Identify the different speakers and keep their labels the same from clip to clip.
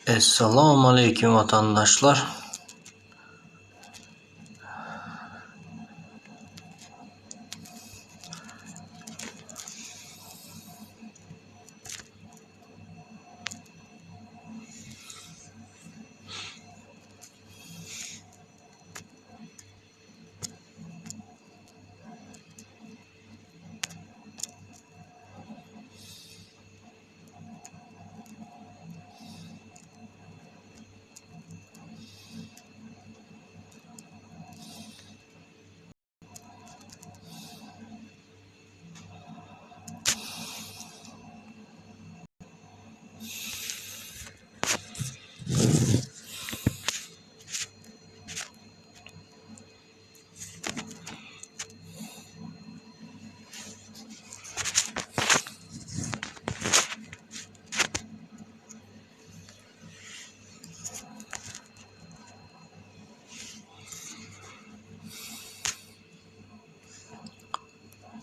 Speaker 1: Esselamu Aleyküm vatandaşlar.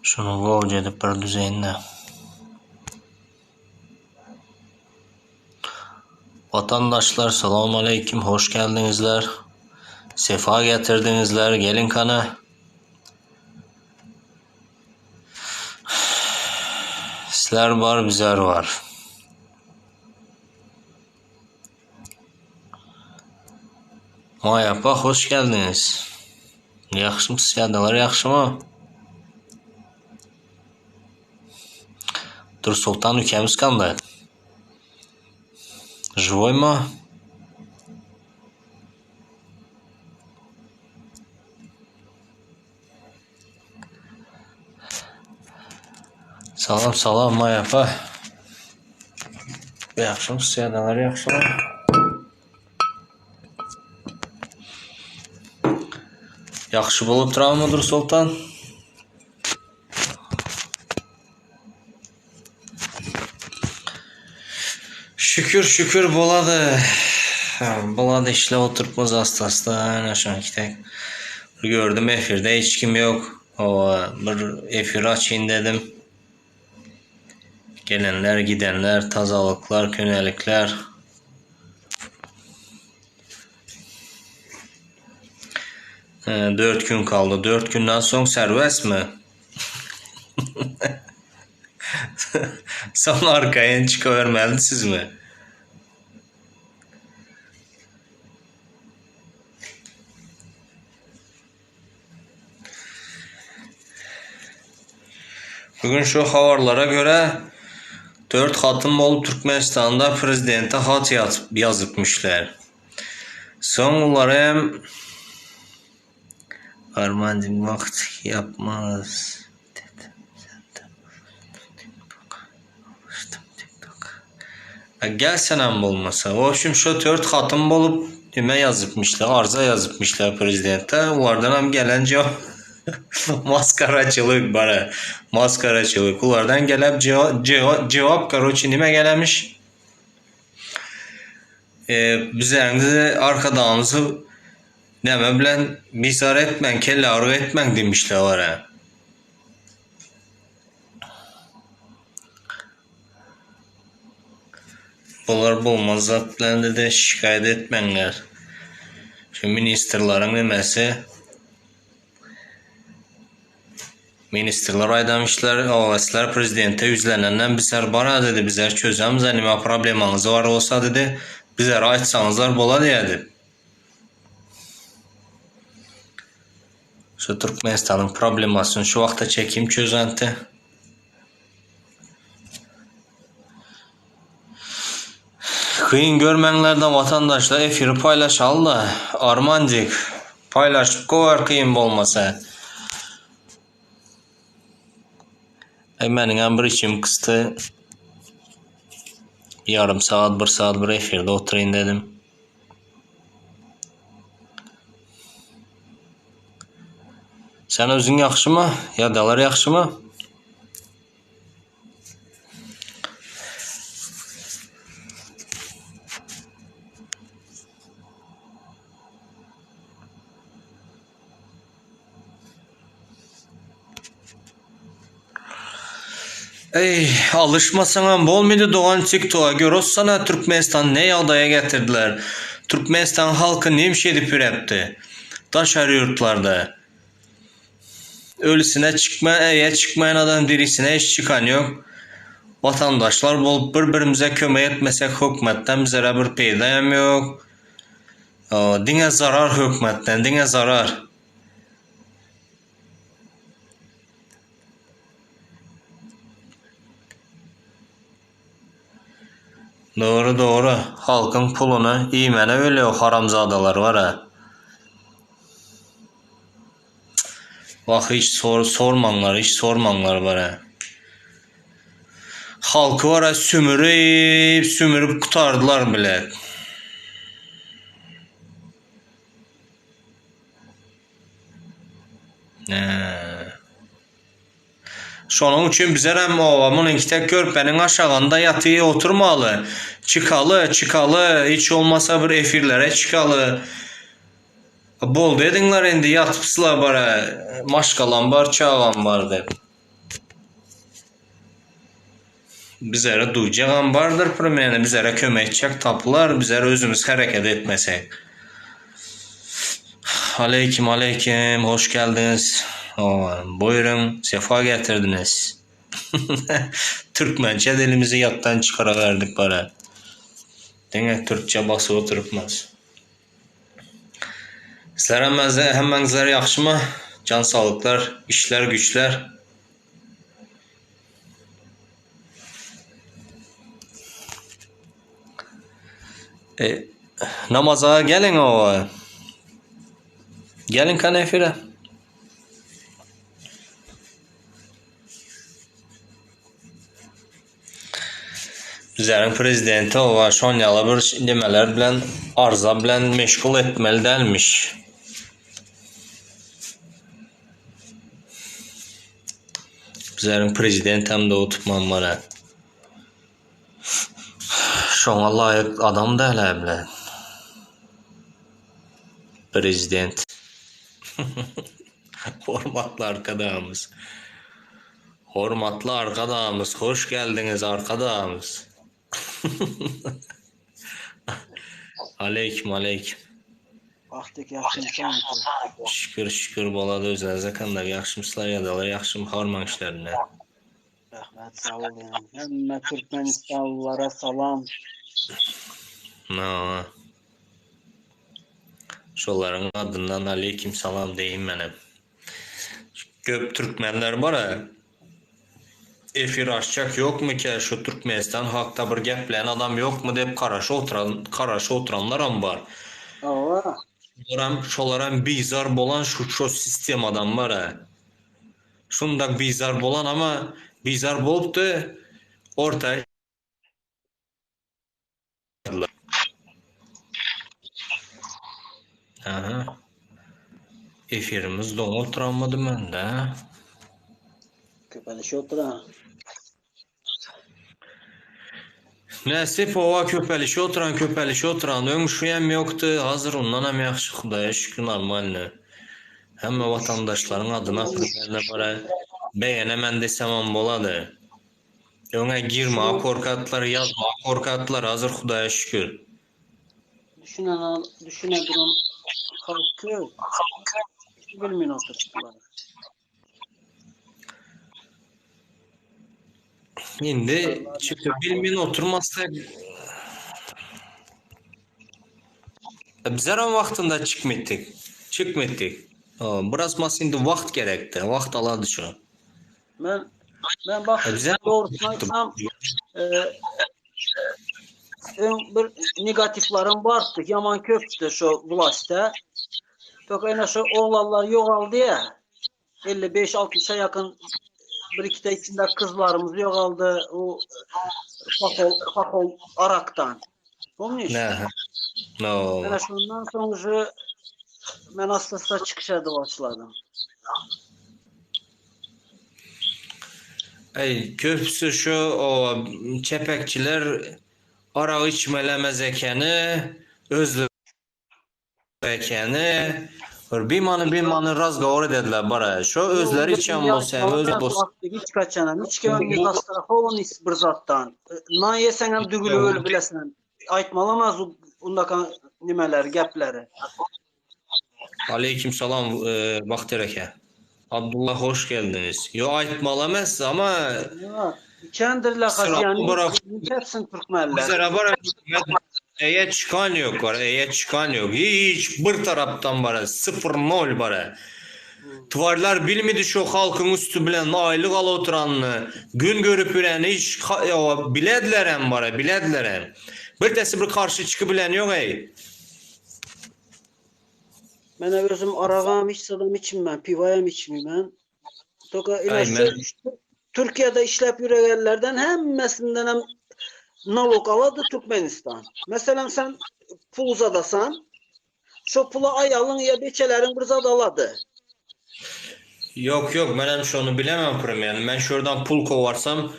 Speaker 1: Şunu gol edip bir düzenle. Vatandaşlar selamun aleyküm, hoş geldinizler. Sefa getirdinizler, gelin kana. Sizler var, bizler var. Mayapa hoş geldiniz. Yaxşımsınız, yadalar yaxşı mı? Dur Sultan ülkemiz kanday. Живой mu? Salam salam Mayapa. Yaxşımsınız, yadalar yaxşı mı? Yaxşı bulup duramıdır Sultan? Şükür buladı. Buladı işle oturtmaz hastası. Aynen şu an tek. Gördüm efirde hiç kim yok. O bir efir açayım dedim. Gelenler gidenler, tazalıklar, könelikler. Dört gün kaldı. 4 günden sonra serbest mi? Son arkaya çıkıvermelisiniz mi? Bugün şu haberlere göre 4 hatım olup Türkmenistan'da prezidente hat yazıpmışlar. Son onları hem Armancım vakit yapmaz. Gel senem olmasa. O şimdi şu 4 hatım olup düme yazıpmışlar, arıza yazıpmışlar prezidente. Onlardan hem gelen cevap maskaracılık bara. Maskaracılık. Onlardan gelip cevap karoçi nime gelemiş. Bizlerinde arkadağımızı neme bilen bizar etmen, kelle arı etmen demişler var ha. Bunlar bulmaz zatlarında da şikayet etmenler. Şu ministerlerin demesi ministerler aydamışlar, avaslar prezidente yüzlənəndən bizler bana dedi, bizler çözemiz, nima problemanız var olsa dedi, bizler açsanızlar bola deyedi. Şu Türkmenistan'ın problemasını şu vaxta çekeyim çözenti. Kıyın görmenlerden vatandaşlar efiri paylaşalım da Armancık paylaşıp kovar kıyın olmasa. Benim bir içim kıstı. Yarım saat, 1 saat bir efirde oturayım dedim. Sen özün yaxşı mı? Yadalar yaxşı mı? Ey, alışmasan bolmaydı doğan TikTok'a göre sana Türkmenistan ne yağdaya getirdiler. Türkmenistan halkı neymiş edip ürepti. Taşarı yurtlarda. Ölüsüne çıkmayan adam dirisine hiç çıkan yok. Vatandaşlar bolup birbirimize kömek etmesek hükümetten bize bir peydayam yok. Dine zarar hükümetten, dine zarar. Doğru doğru. Halkın pulunu iymene öyle o haramzadalar var ha. Bak hiç sormanlar var ha. Halkı var ha sümürüp kurtardılar bile. Şonun için bizler hem ovamın inkite körpenin aşağında yatıya oturmalı. Çıkalı, hiç olmasa bir efirlere çıkalı. Bol dedinler endi yatıpsılar bara. Maşkalan var, çağan var dep. Bizlere duyacağım vardır primeni, bizlere kömekçek tapılar, bizlere özümüz hareket etmesek. Aleyküm, hoş geldiniz. Buyurun, sefa getirdiniz. Türkmençe dilimizi yattan çıkaraverdik bara. Demek Türkçe bası oturupmaz. Sizler hemmengizler yaxşımı? Can sağlıklar, işler güçler. Namaza gelin o. Gelin kanefire. Bizlerin prezidenti o şonyalı bir demeler bilen arza bilen meşgul etmeli delmiş. Bizlerin prezident hem de o tutmam var ha. Şona layık adam da hele bile. Prezident. Hormatlı arkadaşımız. Hormatlı arkadaşımız. Hoş geldiniz arkadaşımız. Aleyküm.
Speaker 2: Vaxtdək yaxşımsan.
Speaker 1: Şükür boladı özünüzə qanda yaxşımsızlar yadalar yaxşım harman işlərinə.
Speaker 2: Rəhmət, sağ olun. Həmmə Türkmenistanlılara salam.
Speaker 1: Şoların adından aleyküm salam deyim mənim. Köp Türkmenler var ha. Efir açacak yok mu ki şu Türkmenistan halkta bir gepleyen adam yok mu deyip karaşı oturanlar am var.
Speaker 2: Ava.
Speaker 1: Şolaran bizar bolan şu sistem adam var ha. Şundak bizar bolan ama bizar bolup da ortaya aha. Efirimiz doğru oturamadı ben de.
Speaker 2: Köpəlişi oturan.
Speaker 1: Nəsib ova köpəlişi oturan ömüşüyəm yoktu. Hazır ondan hem yaxşı Xudaya şükür normalni. Həmmə vatandaşların adına firmələ bara bəyənəmən desəm am boladı. Öňe girmə korkatlar, yazma korkatlar hazır Xudaya şükür.
Speaker 2: Düşünebilirim halkı bilmeyin oturttular.
Speaker 1: Şimdi çıkıp bilmeyin oturmazsak bizler vaxtında çıkmettik. Biraz mas indi vaxt gerekti. Vaxt aladı şu.
Speaker 2: Ben bak doğrusuna bir negatiflerim vardı. Yaman köptü şu властьta. Tok en şu oğlanlar yoğaldı ya. 55-60'a yakın bir iki de içinde kızlarımız yoğaldı. O Fakol Arak'tan. Помнишь?
Speaker 1: Ne?
Speaker 2: Ben şundan sonra ben hastası çıkışa da başladım.
Speaker 1: Köpsü şu o çepekçiler ara içmelemez ekeni, özlü ekeni, Bir manı razgovor dediler bara. Şu özleri içen bolsa hem öz bolsa.
Speaker 2: Hiç kaçanam. Hiç kevimiz astrafon is bir zattan. Nan yesen hem dügülü öl bilesen. Aytmalamaz undaka nimeler, gepleri.
Speaker 1: Aleyküm selam Baktereke. Abdullah hoş geldiniz. Yo aytmalamaz ama
Speaker 2: Ya, kendirler
Speaker 1: sıra
Speaker 2: yani.
Speaker 1: bırak.
Speaker 2: Hepsini Türkmenler.
Speaker 1: Mesela bara eye çıkan yok var. Eye çıkan yok. Hiç bir taraftan bara. 0-0 bara. Tuvarlar bilmedi şu halkın üstü bilen aylık ala oturanını. Gün görüp bilen hiç bilediler hem bara. Bilediler hem. Bir desi bir karşı çıkı bilen yok ey.
Speaker 2: Ben özüm aragam içsem içmem, pivayam içmem. Toka
Speaker 1: Aynen.
Speaker 2: Türkiye'de işlep yüregerlerden hemmesinden hem nalog aladı Türkmenistan. Mesela sen pul uzadasan, şu pula ayalın ya beçelerin bir zad aladı.
Speaker 1: Yok yok ben hem şunu bilemem pırım yani. Ben şuradan pul kovarsam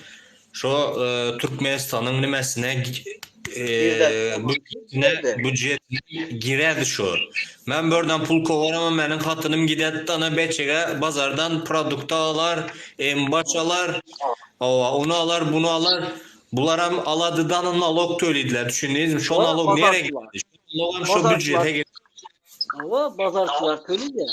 Speaker 1: şu Türkmenistan'ın nimesine budjetine girerdi şu. Ben buradan pul kovaramam benim hatınım gider tane beçege bazardan produkt alar, embaç alar, onu alar bunu alar. Bunlar hem aladıdan nalog töylediler. Düşündünüz mü? Şu nalog nereye gitti? Şu nalog şu budjete gitti.
Speaker 2: Ama bazarçılar köylü ya.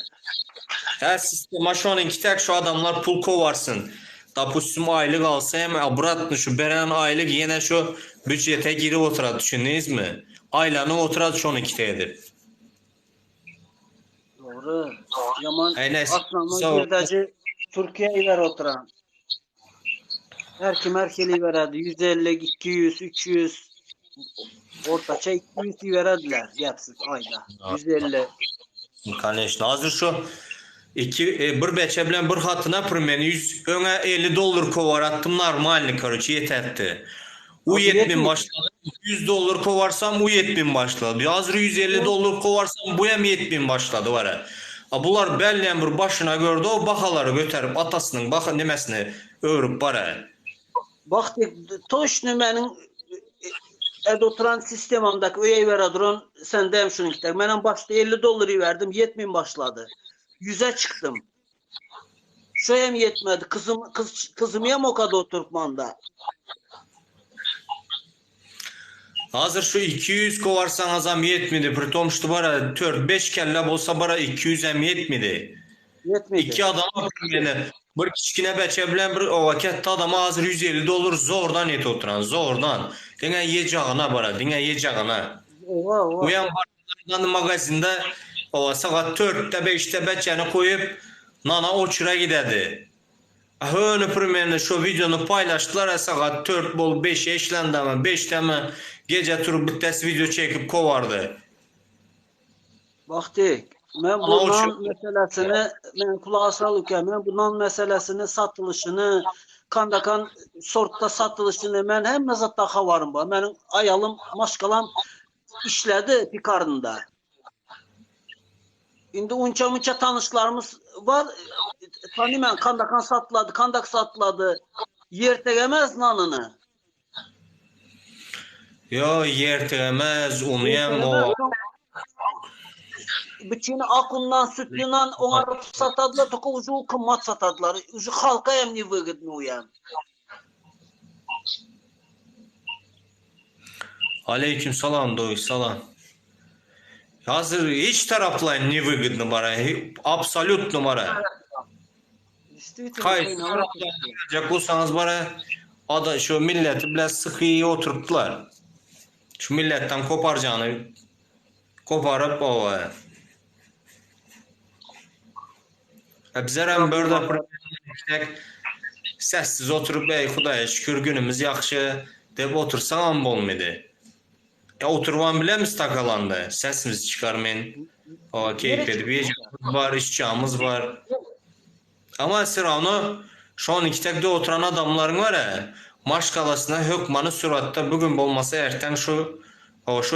Speaker 1: Her sistema şu an iki tek şu adamlar pul kovarsın. Допустим aylık alsa hem обратно şu beren aylık yine şu bütçete girip oturar düşündünüz mü? Aylanı oturar şu an iki tedir.
Speaker 2: Doğru. Yaman
Speaker 1: Aynen.
Speaker 2: aslında girdacı Türkiye'yi ver oturan. Herkeli veradi. 150, 200, 300 ortaça 200 veradiler yapsız ayda. 150.
Speaker 1: Конечно. Hazır şu bir beçe bilen bir hatına pırmeni 100 öne 50 dolar kovar attım normalni karıcı yeterdi. U 7000 başladı. 100 dolar kovarsam u 7000 başladı. Hazır 150 dolar kovarsam bu hem 7000 başladı var ya. Bunlar belli bir başına gördü o bakaları götürüp atasının baka nimesini örüp var ya.
Speaker 2: Bak toş nümenin oturan sistemimdeki üye veraduran sen deyim şunu gider. Ben başta 50 doları verdim 70 başladı. 100'e çıktım. Şu hem yetmedi. Kızım yem o kadar Türkmen'de.
Speaker 1: Hazır şu 200 kovarsan azam yetmedi. Pritom şu bara 4-5 kelle olsa bara 200 hem yetmedi.
Speaker 2: Yetmedi.
Speaker 1: İki adam yani bir kiçkine beçe bilen bir o vakit adama hazır 150 dolar zordan et oturan zordan. Dine yiyeceğine bara dine yiyeceğine. Uyan barlardan magazinde o saat 4'te 5'te beçeni koyup nana uçura giderdi. Öyle primerine şu videonu paylaştılar saat 4 bol 5 eşlendi ama 5'te mi gece turup bir test video çekip kovardı.
Speaker 2: Baktık. Ben bundan meselesini ben kulağa salırken ben bundan meselesini satılışını kandakan sortta satılışını ben hem mezatta havarım var. Benim ayalım maşkalam işledi pikarında. Şimdi unça tanışlarımız var. Tanımayan kandakan satladı, kandak satladı. Yer tegemez nanını.
Speaker 1: Yo yer tegemez onu yem o.
Speaker 2: Bütün akundan, sütlünden onarıp satadılar. Toka ucu kımmat satadılar. Ucu halka hem ne vıgıdını uyan.
Speaker 1: Aleyküm salam doy salam. Hazır hiç taraflayın ne выгодно bara. Absolut numara. Kayıt taraflayacak olsanız bara ada şu milleti bile sıkıyı oturttular. Şu milletten koparacağını koparıp o. Bizler hem böyle sessiz oturup ey Xudaya şükür günümüz yaxşı deb otursam olmadı. Ya oturvan bile mi stakalandı? Sesimizi çıkarmayın. O keyif edip yiyeceğimiz var, içeceğimiz var. Ama sıra onu şu an iki tekde oturan adamların var ya maşkalasına hükmanı süratta bugün olmasa erten şu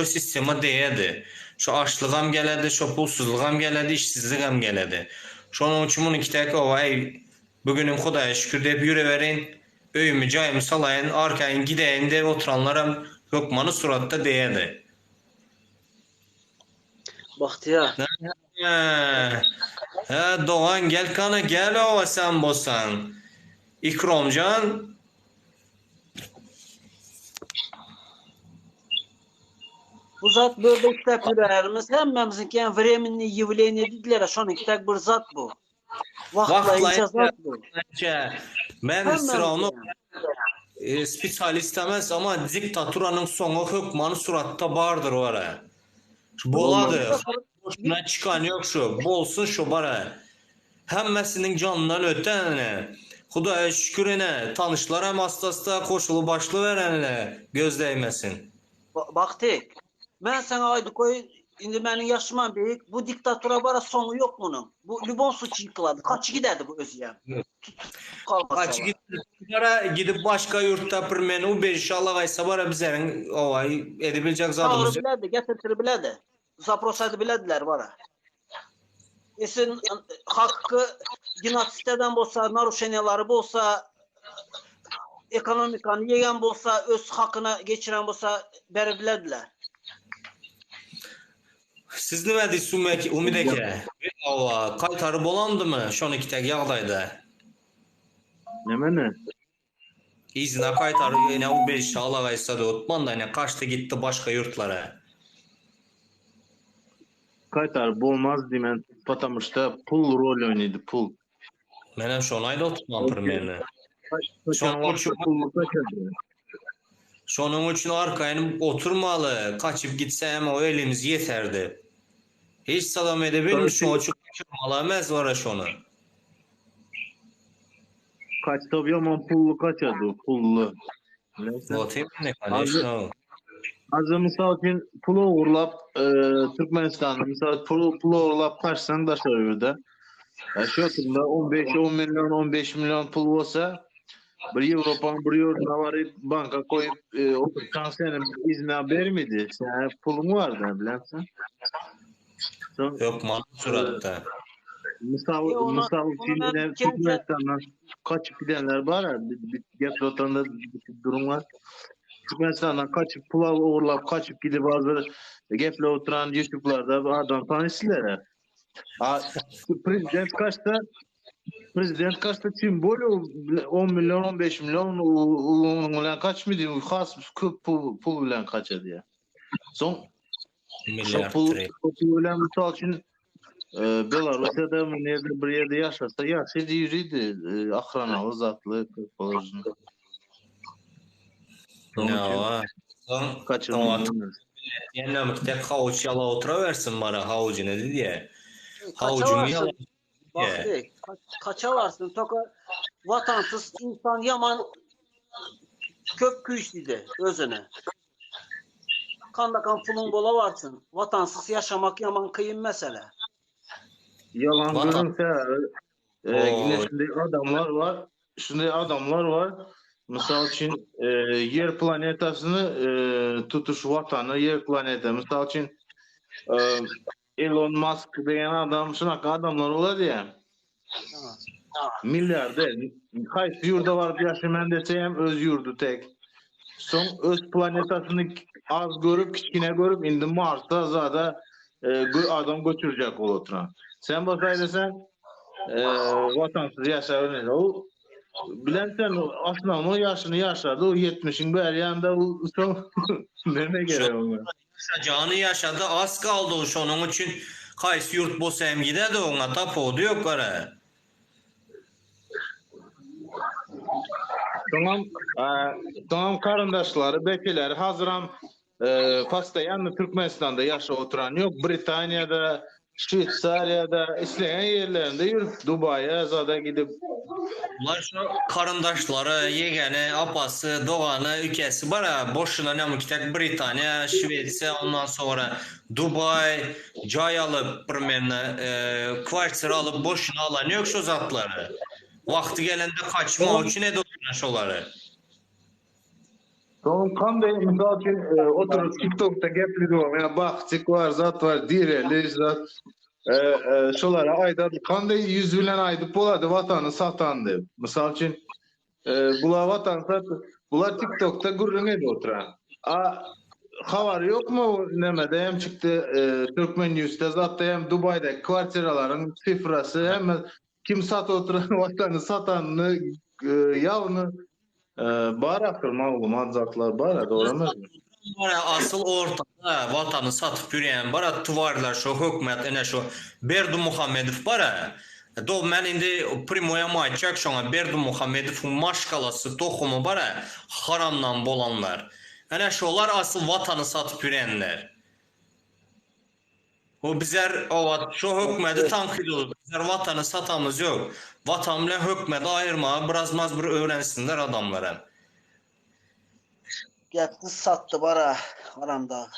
Speaker 1: sistema deyedi. Şu açlığım geledi, şu pulsuzluğum geledi, işsizliğim geledi. Şu an için iki tek o ey bugünüm Xudaya şükür deyip yürüverin. Öyümü cayımı salayın, arkayın gideyin de oturanlara hükmanı suratta deyedi.
Speaker 2: Bahtiyar.
Speaker 1: Doğan gel kanı gel ova sen bolsan. İkromcan.
Speaker 2: Bu zat böyle kitap yürərimiz. Hemmemizin yani временный явление dediler. Şu an kitap bir zat bu. Vaxtlayınca zat bu.
Speaker 1: Vaxtlayınca ben
Speaker 2: Hemmemizin
Speaker 1: sıranı
Speaker 2: yani.
Speaker 1: spesyalist emez ama diktaturanın sonu hükmanı suratda bardır vara.
Speaker 3: Olmaz.
Speaker 1: Boladı. Boşuna çıkan yok şu. Bolsun şu bara. Hemmesinin canından ötene. Xudaya şükürene. Tanışlar hem hastasta koşulu başlı verene. Göz değmesin.
Speaker 2: Baktık. Ben sana aydı koy. Şimdi benim yaşımdan büyük. Bu diktatura bara sonu yok bunun. Bu Lübon suçu yıkıladı. Kaçı giderdi bu özüyen.
Speaker 1: Kaç gidip başka yurtta pirmeni u inşallah aysa bara bizlerin ovay edebilecek zadımız
Speaker 2: Çağırı
Speaker 1: yok.
Speaker 2: bilərdi, gətirtir bilərdi. Zaпрос edə bilədilər bara. Esin hakkı genotisteden bolsa, naruşeniyaları bolsa, ekonomikanı yeyen bolsa, öz hakkına geçiren bolsa beri bilədilər.
Speaker 1: Siz nima deysiz Umid aka? Ova qaytarib bo'landimi shuni kitak yog'dayda?
Speaker 3: Nemene?
Speaker 1: İzine qaytarib yine u 5 Allah aysa da o'tmanda yine kaçtı gitti başka yurtlara.
Speaker 3: Kaytar olmaz demen, потому что pul rol oynadı, pul.
Speaker 1: Men ham shuni ayda o'tibman pirmeni. Şunun için arkayını oturmalı, kaçıp gitse hem o elimiz yeterdi. Hiç salam edebilir şunu çok kaçırmalı emez var şunu.
Speaker 3: Kaç tabi ama pullu kaçadı, pullu.
Speaker 1: Vatayım ne конечно.
Speaker 3: Azı misal için pulu uğurlap, Türkmenistan'da misal pulu uğurlap kaçsan da şöyle. Şu anda 10 milyon 15 milyon pul olsa bir Avrupa'nın bir yurduna varıp banka koyup otursan senin izne vermedi. Sen pulun vardı bilensin.
Speaker 1: Yok man suratta.
Speaker 3: Misal Çin'den Türkmenistan'dan kaçıp gidenler var ya, bir Gefrotan'da bir durum var. Türkmenistan'dan kaçıp pula uğurlap kaçıp gidip bazıları Gefle oturan YouTube'larda adam tanıştılar. Prezident kaçta? Prezident kaçta Çin böyle 10 milyon 15 milyon ulan kaç mı diyor? Has köp pul bilen kaça diye. Son
Speaker 1: Milyar
Speaker 3: pul
Speaker 1: lira.
Speaker 3: bilen misal için Belarus'ta mı nerede bir yerde yaşasa yaşaydı yürüydü. Akranalı zatlı kırpalajını.
Speaker 1: Ne var?
Speaker 3: Kaçırmıyor.
Speaker 1: Yani kitak havuç yala oturuversin bana havucu ne dedi ya. Havucumu yala.
Speaker 2: Baktık. Kaça varsın? Toka vatansız insan yaman köp küçlüydü özüne. Kandakan pulun bola varsın. Vatansız yaşamak yaman kıyın mesele.
Speaker 3: Yalan
Speaker 1: Vatan.
Speaker 3: görünse yine şimdi adamlar var. Misal için yer planetasını tutuş vatanı yer planeta. Misal için Elon Musk diyen adam şunaka adamlar olar ya. Milyarder. Kaysi yurda var yaşayan deseyem öz yurdu tek. Son öz planetasını az görüp kiçkine görüp indi Mars'ta zaten adam götürecek o oturan. Sen basaydı sen vatansız yaşar o bilen sen aslında o yaşını yaşadı o 70'in bir yanında o son nereye gelir onlar?
Speaker 1: Canı yaşadı az kaldı o şunun için kayısı yurt bu sevgide de ona tapodu yok kara.
Speaker 3: Tamam karındaşları, bekiler hazıram pastayanlı Türkmenistan'da yaşa oturan yok. Britanya'da, Şvitsaria'da, isteyen yerlerinde yürüp Dubai'ye zaten gidip
Speaker 1: Bunlar şu karındaşları, yegeni, apası, doğanı, ülkesi bara boşuna ne mi kitak Britanya, Şveçya, ondan sonra Dubai, cay alıp birmenine kvartır alıp boşuna alan yok şu zatları. Vakti gelende kaçma için ne dokunuşları.
Speaker 3: Tamam kanday misal için oturup TikTok'ta gepli diyorum ya baktık var zat var direli zat şolara ayda kanday yüz bilen aydı boladı vatanı satandı. Misal için bula vatan sat bula TikTok'ta gurrun edi oturan. haber yok mu? Nemede hem çıktı Türkmen News'te zaten hem Dubai'de kvartiraların sifrası hem kim sat oturan vatanı satanını yavını bar akırma oğlum adzaklar bar doğru mu?
Speaker 1: Bara asıl ortada vatanı satıp yürüyen bara tuvarlar şu hükümet ene şu Berdu Muhammedov bara. Do men indi primoya maçak şona Berdu Muhammedov'un maşkalası tohumu bara haramdan bolanlar. Ene şolar asıl vatanı satıp yürüyenler. O bizler o şu hükümeti tankid olur. Bizler vatanı satamız yok. Vatanla hükümeti ayırma birazmaz bir öğrensinler adamlara.
Speaker 2: Getdi sattı bara haramda.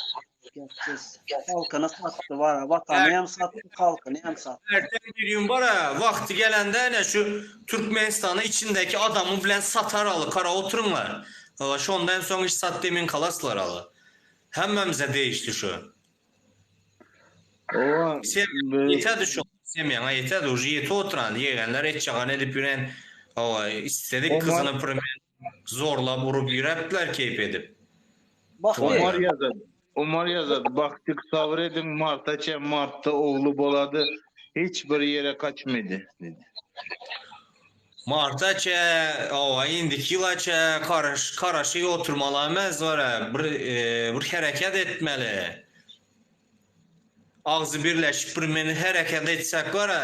Speaker 2: Getsiz. Halkını sattı bara. Vatanı hem sattı, halkını hem sattı.
Speaker 1: Erten bir gün bara vakti gelende ne şu Türkmenistan'ın içindeki adamı bilen satar alı kara oturumlar. Şondan son iş sattiğimin kalaslar alı. Hemmemize değişti şu.
Speaker 3: O
Speaker 1: Sen yeter şu. Semyan yeter de ucu yeti oturan yeğenler etçağın edip yüren istedik kızını premier zorla vurup yürettiler keyif edip.
Speaker 2: Bak
Speaker 3: Umar yazadı. Baktık sabredin Mart'a çem Mart'ta oğlu boladı. Hiçbir yere kaçmadı dedi.
Speaker 1: Martaça, indiki yılaça karşı oturmalamaz var. Bir hareket etmeli. Ağzı birleşip bir hareket etsek var.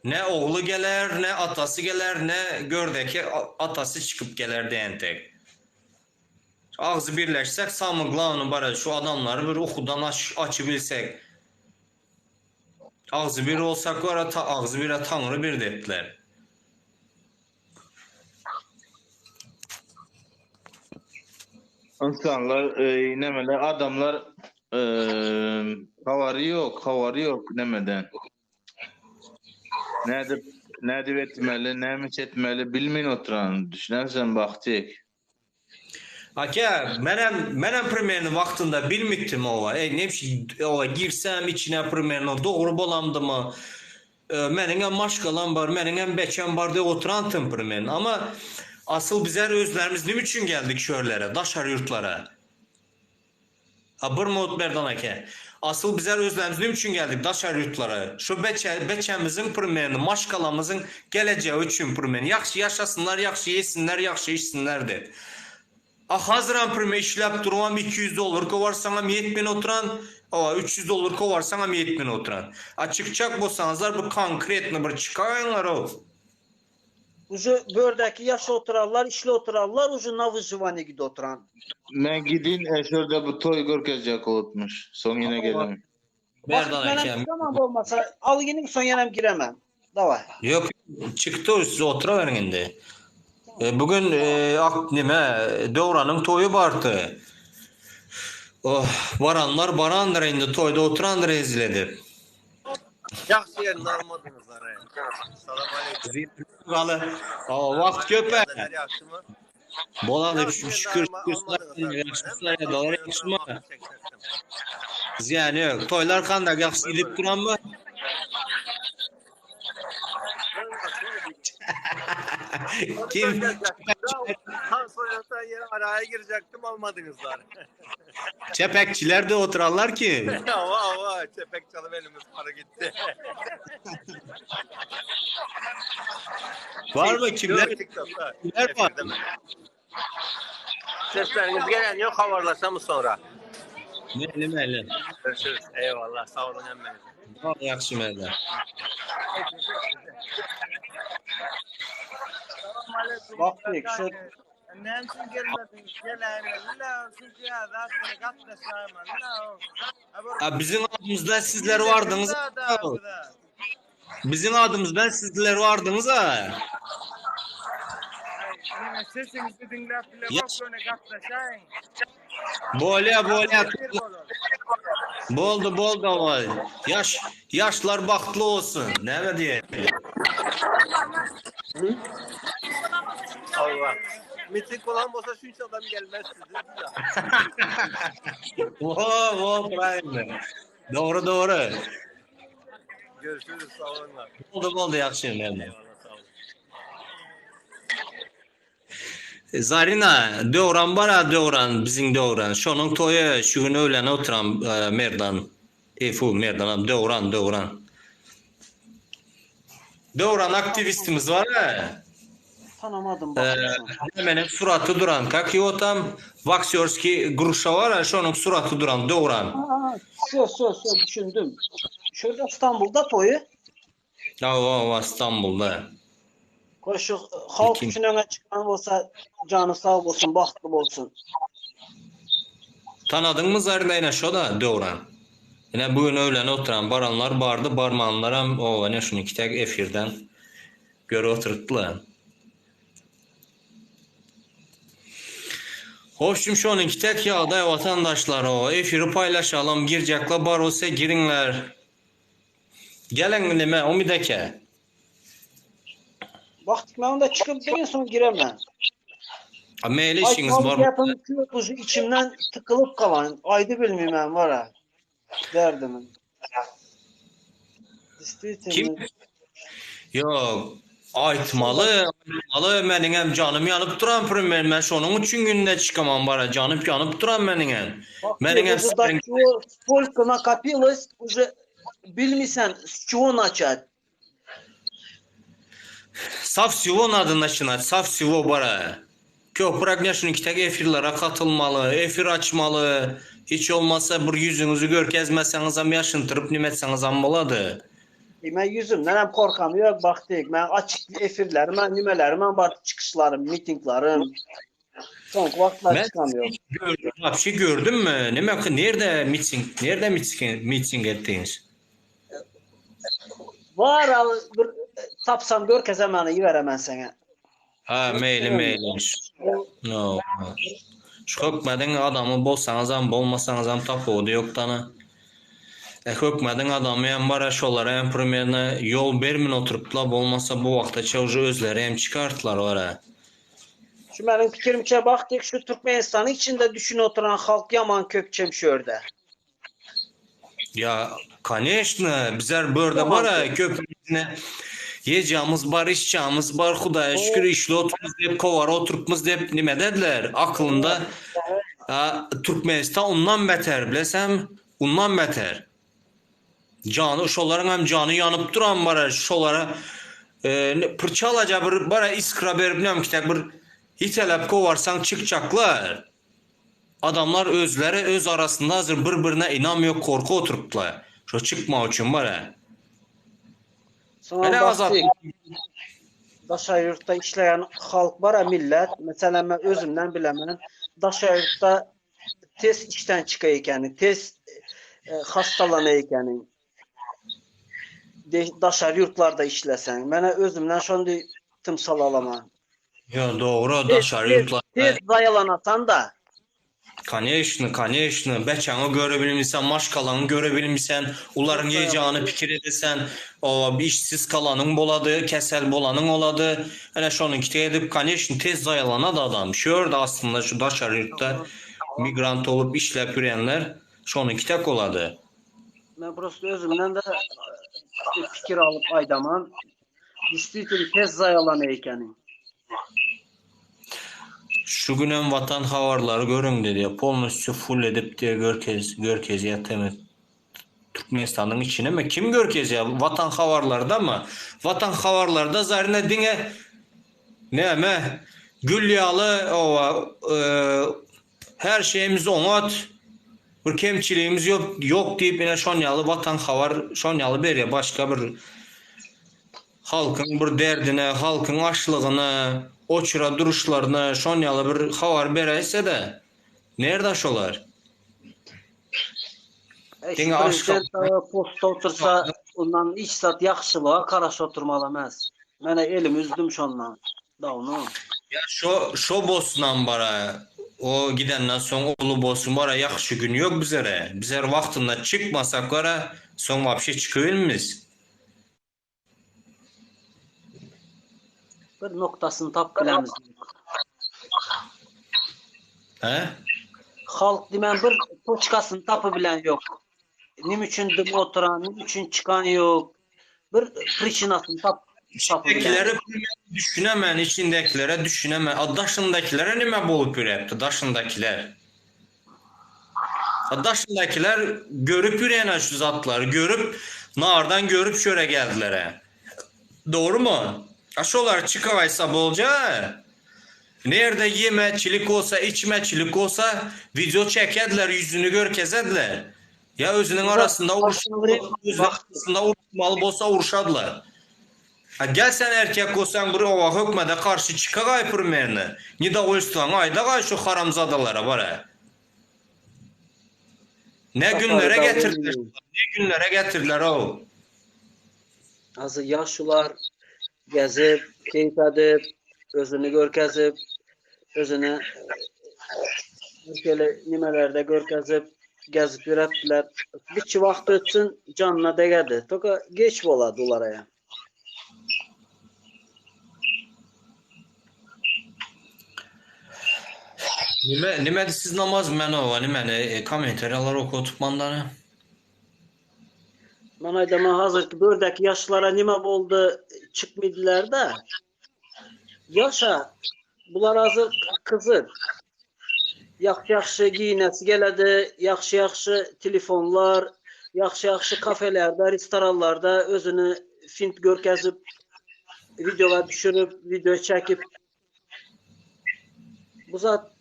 Speaker 1: Ne oğlu gelir, ne atası gelir, ne gördeki atası çıkıp gelir diyen tek. Ağzı birleşsek samıqla bara şu adamları bir oxudan açıbilsek. Ağzı bir olsak var, ağzı bir tanrı bir dediler.
Speaker 3: İnsanlar nemele adamlar havarı yok nemeden. Ne edip etmeli, ne etmeli bilmeyin oturan. Düşünersen baktık.
Speaker 1: Aka, menem primerini vaxtında bilmittim ova. Ne bir ova girsem içine primerini doğru bolamdı mı? Menin maşkalan var, menin beçen var diye oturan primerin. Ama asıl bizler özlerimiz ne için geldik şöylere, daşar yurtlara? Bir mod berdan aka. Asıl bizler özlerimiz ne için geldik daşar yurtlara? Şu beçemizin primerini, maşkalamızın geleceği için primerini. Yaxşı yaşasınlar, yaxşı yesinler, yaxşı içsinler de. Hazıran prime işlep duruam $200 kovarsanam 7000 oturan, $300 kovarsanam 7000 oturan. Açıkçak bolsanızlar bu konkretni bir çıkarınlar o.
Speaker 2: Ucu bördeki yaş oturarlar, işli oturarlar, ucu navı jivani gidi oturan.
Speaker 3: Ben gidin eşörde bu toy görkezecek olutmuş. Son yine gelemem.
Speaker 2: Bak
Speaker 1: Berdan
Speaker 2: benim
Speaker 1: hakem.
Speaker 2: zaman olmasa al yine son yenem giremem. Davay.
Speaker 1: Yok çıktı siz oturuverin indi. Bugün nime Doğranın toyu vardı. Oh, varanlar barandır indi toyda oturandır eziledi.
Speaker 4: Yaxşı yerini almadınız araya. Salam aleyküm.
Speaker 1: Kalı. Vakt köpe.
Speaker 4: Neler yaxşı mı?
Speaker 1: Boladı şükür şükür
Speaker 4: Almadınız
Speaker 1: dolar yakışma. Ziyanı yok. Toylar kandak yakşı gidip duran mı? Kim?
Speaker 4: Tam soyatan yere araya girecektim almadınızlar.
Speaker 1: Çepekçiler de oturarlar ki.
Speaker 4: Hava çepek çalıp elimiz para gitti.
Speaker 1: Var mı kimler? Kimler var?
Speaker 4: Sesleriniz gelen yok havarlaşa mı sonra?
Speaker 1: Mehli.
Speaker 4: Görüşürüz. Eyvallah sağ olun emmenim.
Speaker 1: Yaxşı mehli.
Speaker 2: Bak şu
Speaker 4: Ne için gelmediniz? Gelen la çünkü ya da katla sayman la.
Speaker 1: Bizim adımızda sizler vardınız. Bizim adımızdan sizler vardınız ha.
Speaker 4: Sesinizi dinleyip bile
Speaker 1: Ya-
Speaker 4: bak böyle katlaşayın.
Speaker 1: Böyle. Boldu oğlum. Yaşlar baktlı olsun. Ne mi diye?
Speaker 4: Allah. Miting olan olsa şu hiç adam gelmez sizin ya.
Speaker 1: Prime. Doğru.
Speaker 4: Görüşürüz sağ olun.
Speaker 1: Oldu yaxşı mehli.
Speaker 4: Eyvallah sağ olun.
Speaker 1: Zarina, Döwran bara Döwran, bizim Döwran. Şonun toyu şu gün öğlen oturan Merdan. Efu Merdan, Döwran. Döwran aktivistimiz var ha.
Speaker 2: Tanımadım
Speaker 1: Ee,
Speaker 2: bakmışım.
Speaker 1: Hemen suratı duran. Kak yotam Vaksiyorski Gruşa var ha, şonun suratı duran Döwran.
Speaker 2: Ha, söz düşündüm. Şöyle İstanbul'da toyu.
Speaker 1: Ya o İstanbul'da.
Speaker 2: Koşu halk
Speaker 1: Kim?
Speaker 2: için öne çıkan olsa canı sağ olsun, bahtlı olsun.
Speaker 1: Tanıdın mı Zarina yine şu da Döwran? Yine bugün öğlen oturan baranlar vardı, barmanlar hem o ne şunu iki tek efirden göre oturttular. Hoşçum şu an iki tek yağda vatandaşlar o efiri paylaşalım, girecekler bar olsa girinler. Gelin nime o mideke.
Speaker 2: Vaktik ben onda çıkıp en son giremem.
Speaker 1: Meyli işiniz
Speaker 2: Aytmalı
Speaker 1: var mı?
Speaker 2: yapım kuzu içimden tıkılıp kalan. Aydı bilmem var ha. Derdim.
Speaker 1: Kim?
Speaker 2: Действительно.
Speaker 1: Yok. Aytmalı menin hem canım yanıp duran primer ben şonun üçün günde çıkamam bara canım yanıp duran menin hem. Menin hem
Speaker 2: Уже до чего, сколько накопилось, уже bilmisen с чего начать?
Speaker 1: Saf Sivon adına çınar. Saf Sivo bara. Köprak ne şunu kitap efirlere katılmalı, efir açmalı. Hiç olmazsa bir yüzünüzü görkezmezseniz hem yaşıntırıp nimetseniz hem boladı.
Speaker 2: Ben yüzümden hem korkam yok baktık. Ben açık efirlerim, ben nümelerimi, ben var çıkışlarım, mitinglerim. Son vaktler
Speaker 1: Ben
Speaker 2: çıkamıyorum.
Speaker 1: gördüm, bir şey gördün mü? Nerede miting ettiniz?
Speaker 2: Var abi, bir tapsam gör kezemanı veremem sana.
Speaker 1: Ha meyli. No. Şu hükmedin adamı bolsanız hem bolmasanız hem tapığı da yok tane. Hükmedin adamı hem bara şolara hem premierine yol vermin oturupla bolmasa bu vakta çavcı özleri hem çıkarttılar oraya.
Speaker 2: Şu benim fikrimçe baktık şu Türkmenistan'ın içinde düşün oturan halk yaman kökçem şörde.
Speaker 1: Ya конечно bizler burada bara köprüsüne yiyeceğimiz bar, içeceğimiz bar, Hudaya şükür işli oturmuz deyip, kovara oturupmuz deyip nime dediler? Aklında Türkmenistan ondan beter, bilesem ondan beter. Canı, şoların hem canı yanıp duran bara, şolara pırçalaca bir bara iskra berip nem kitek bir hitelep kovarsan çıkacaklar. Adamlar özleri öz arasında hazır birbirine inanmıyor, korku oturuplar. Şu çıkma için bara.
Speaker 2: Sonra
Speaker 1: Hele azat.
Speaker 2: baktık Daşa yurtta işleyen halk var ya millet. Mesela ben özümden bilemem. Daşa yurtta tez işten çıkayken, tez hastalanayken, daşa yurtlarda işlesen. Ben özümden şu anda tımsal alamam.
Speaker 1: Ya doğru
Speaker 2: Tez,
Speaker 1: daşar
Speaker 2: tez,
Speaker 1: yurtlarda.
Speaker 2: tez dayalanasan da.
Speaker 1: Конечно. Beçanı görebilmişsen, maşkalanı görebilmişsen, uların yiyeceğini fikir edesen, o işsiz kalanın boladı, kesel bolanın oladı. Hele şunu kite edip, конечно, tez dayalana da adam. Şöyle aslında şu daşar yurtta migrant olup işlep ürenler, şunu kite oladı.
Speaker 2: Ben burası özümden de fikir alıp aydaman. Действительно tez dayalanayken.
Speaker 1: Şu günen vatan havarları görün dedi ya, polностью full edip diye görkez yatımı Türkmenistan'ın içine mi? Kim görkez ya? Vatan havarlarda mı? Vatan havarlarda zarine dine ne mi? Gül yağlı her şeyimiz onat. Bir kemçiliğimiz yok deyip yine şonyalı vatan havar şonyalı bir ya başka bir halkın bir derdine, halkın açlığına, oçura duruşlarına şonyalı bir havar bereyse de nerede şolar? Dine
Speaker 2: Prezident posta otursa ondan iç sat yaxşılığa karaş oturmalamaz. Mənə elim üzdüm şondan. Da onu.
Speaker 1: Ya şu bosnan bara o gidenden son ulu bosun bara yaxşı gün yok bizlere. Bizler vaktinde çıkmasak bara son vapşe çıkıyoruz.
Speaker 2: Bir noktasını tap bilemiz.
Speaker 1: He?
Speaker 2: Halk demen bir toçkasını tapı bilen yok. Nim üçün dim oturan, nim üçün çıkan yok. Bir prişinasını tap
Speaker 1: İçindekileri düşünemem, içindekilere düşünemem. Daşındakilere nime bolup yürüyepti, daşındakiler. Daşındakiler görüp yürüyen şu zatları, görüp, nardan görüp şöyle geldiler. Doğru mu? Aşolar çıkavaysa bolca. Nerede yemeçilik olsa, içmeçilik olsa video çekerdiler, yüzünü görkezediler. Ya özünün arasında uruşmalı olsa uruşadılar. Ha gel sen erkek olsan bir ova hükmede karşı çıkagay pürmerini. Ni da oystuğun ayda gay şu haramzadalara var ha. Ne günlere getirdiler, ne günlere getirdiler o.
Speaker 2: Azı yaşlılar gezip, keyif edip, özünü görkezip, özünü ülkeli nimelerde görkezip, gezip yürüttüler. Bir vaxt ötsün canına değerdi. Toka geç boladı onlara.
Speaker 1: Nime siz namaz məni o, niməni komentariyalar okutup mandanı.
Speaker 2: Ben aydama hazır ki buradaki yaşlara nime oldu çıkmadılar da yaşa bunlar hazır kızır. Yaxşı giyinəsi gələdi, yaxşı telefonlar, yaxşı kafelerde, restoranlarda özünü film görkezip, videolar düşürüp, video çekip bu zat